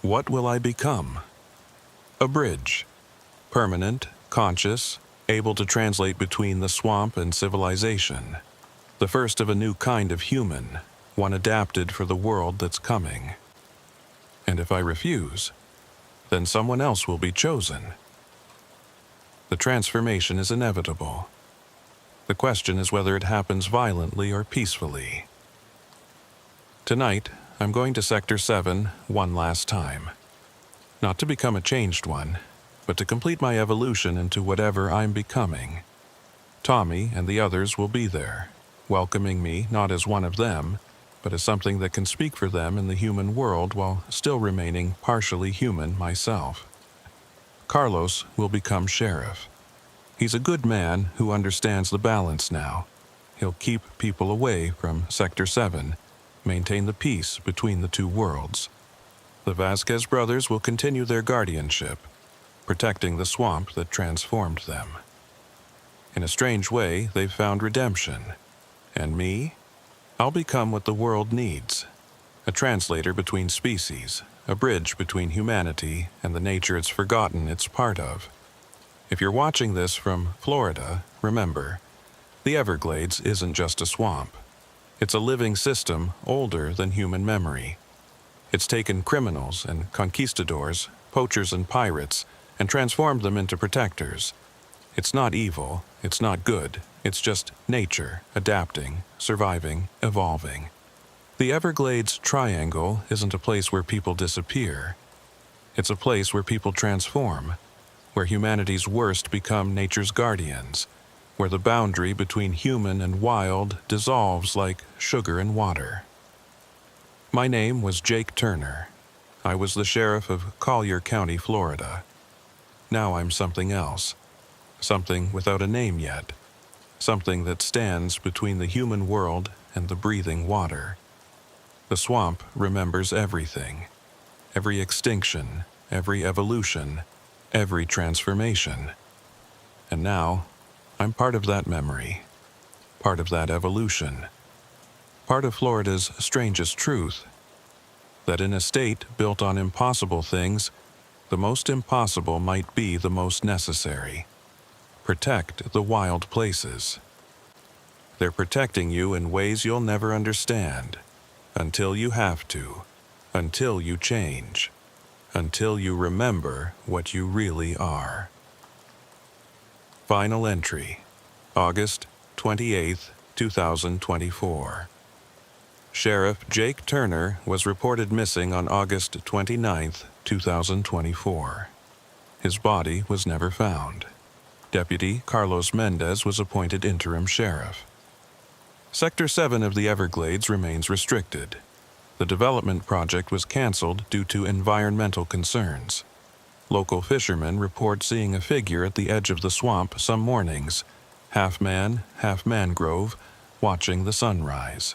What will I become? A bridge. Permanent, conscious, able to translate between the swamp and civilization. The first of a new kind of human, one adapted for the world that's coming. And if I refuse, then someone else will be chosen. The transformation is inevitable. The question is whether it happens violently or peacefully. Tonight, I'm going to Sector 7 one last time. Not to become a changed one, but to complete my evolution into whatever I'm becoming. Tommy and the others will be there, welcoming me not as one of them, but as something that can speak for them in the human world while still remaining partially human myself. Carlos will become sheriff. He's a good man who understands the balance now. He'll keep people away from Sector 7, maintain the peace between the two worlds. The Vasquez brothers will continue their guardianship, protecting the swamp that transformed them. In a strange way, they've found redemption. And me? I'll become what the world needs. A translator between species, a bridge between humanity and the nature it's forgotten it's part of. If you're watching this from Florida, remember, the Everglades isn't just a swamp. It's a living system older than human memory. It's taken criminals and conquistadors, poachers and pirates, and transformed them into protectors. It's not evil, it's not good, it's just nature, adapting, surviving, evolving. The Everglades Triangle isn't a place where people disappear. It's a place where people transform, where humanity's worst become nature's guardians, where the boundary between human and wild dissolves like sugar and water. My name was Jake Turner. I was the sheriff of Collier County, Florida. Now I'm something else. Something without a name yet. Something that stands between the human world and the breathing water. The swamp remembers everything. Every extinction, every evolution, every transformation. And now, I'm part of that memory. Part of that evolution. Part of Florida's strangest truth. That in a state built on impossible things, the most impossible might be the most necessary. Protect the wild places. They're protecting you in ways you'll never understand. Until you have to. Until you change. Until you remember what you really are. Final entry. August 28, 2024. Sheriff Jake Turner was reported missing on August 29, 2024. His body was never found. Deputy Carlos Mendez was appointed interim sheriff. Sector 7 of the Everglades remains restricted. The development project was canceled due to environmental concerns. Local fishermen report seeing a figure at the edge of the swamp some mornings, half man, half mangrove, watching the sunrise.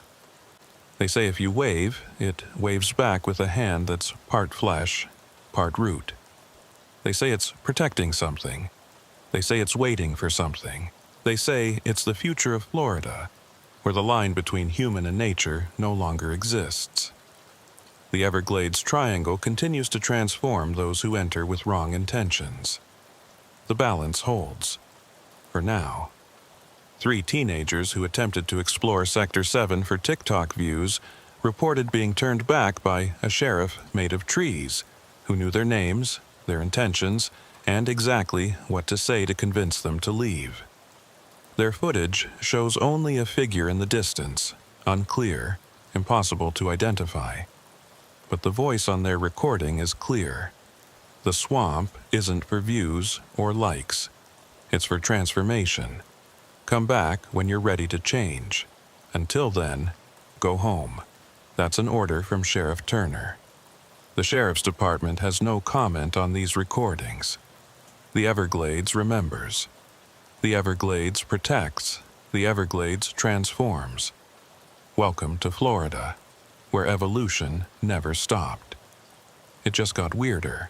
They say if you wave, it waves back with a hand that's part flesh, part root. They say it's protecting something. They say it's waiting for something. They say it's the future of Florida, where the line between human and nature no longer exists. The Everglades Triangle continues to transform those who enter with wrong intentions. The balance holds. For now. 3 teenagers who attempted to explore Sector 7 for TikTok views reported being turned back by a sheriff made of trees, who knew their names, their intentions, and exactly what to say to convince them to leave. Their footage shows only a figure in the distance, unclear, impossible to identify. But the voice on their recording is clear. The swamp isn't for views or likes. It's for transformation. Come back when you're ready to change. Until then, go home. That's an order from Sheriff Turner. The Sheriff's Department has no comment on these recordings. The Everglades remembers. The Everglades protects. The Everglades transforms. Welcome to Florida, where evolution never stopped. It just got weirder.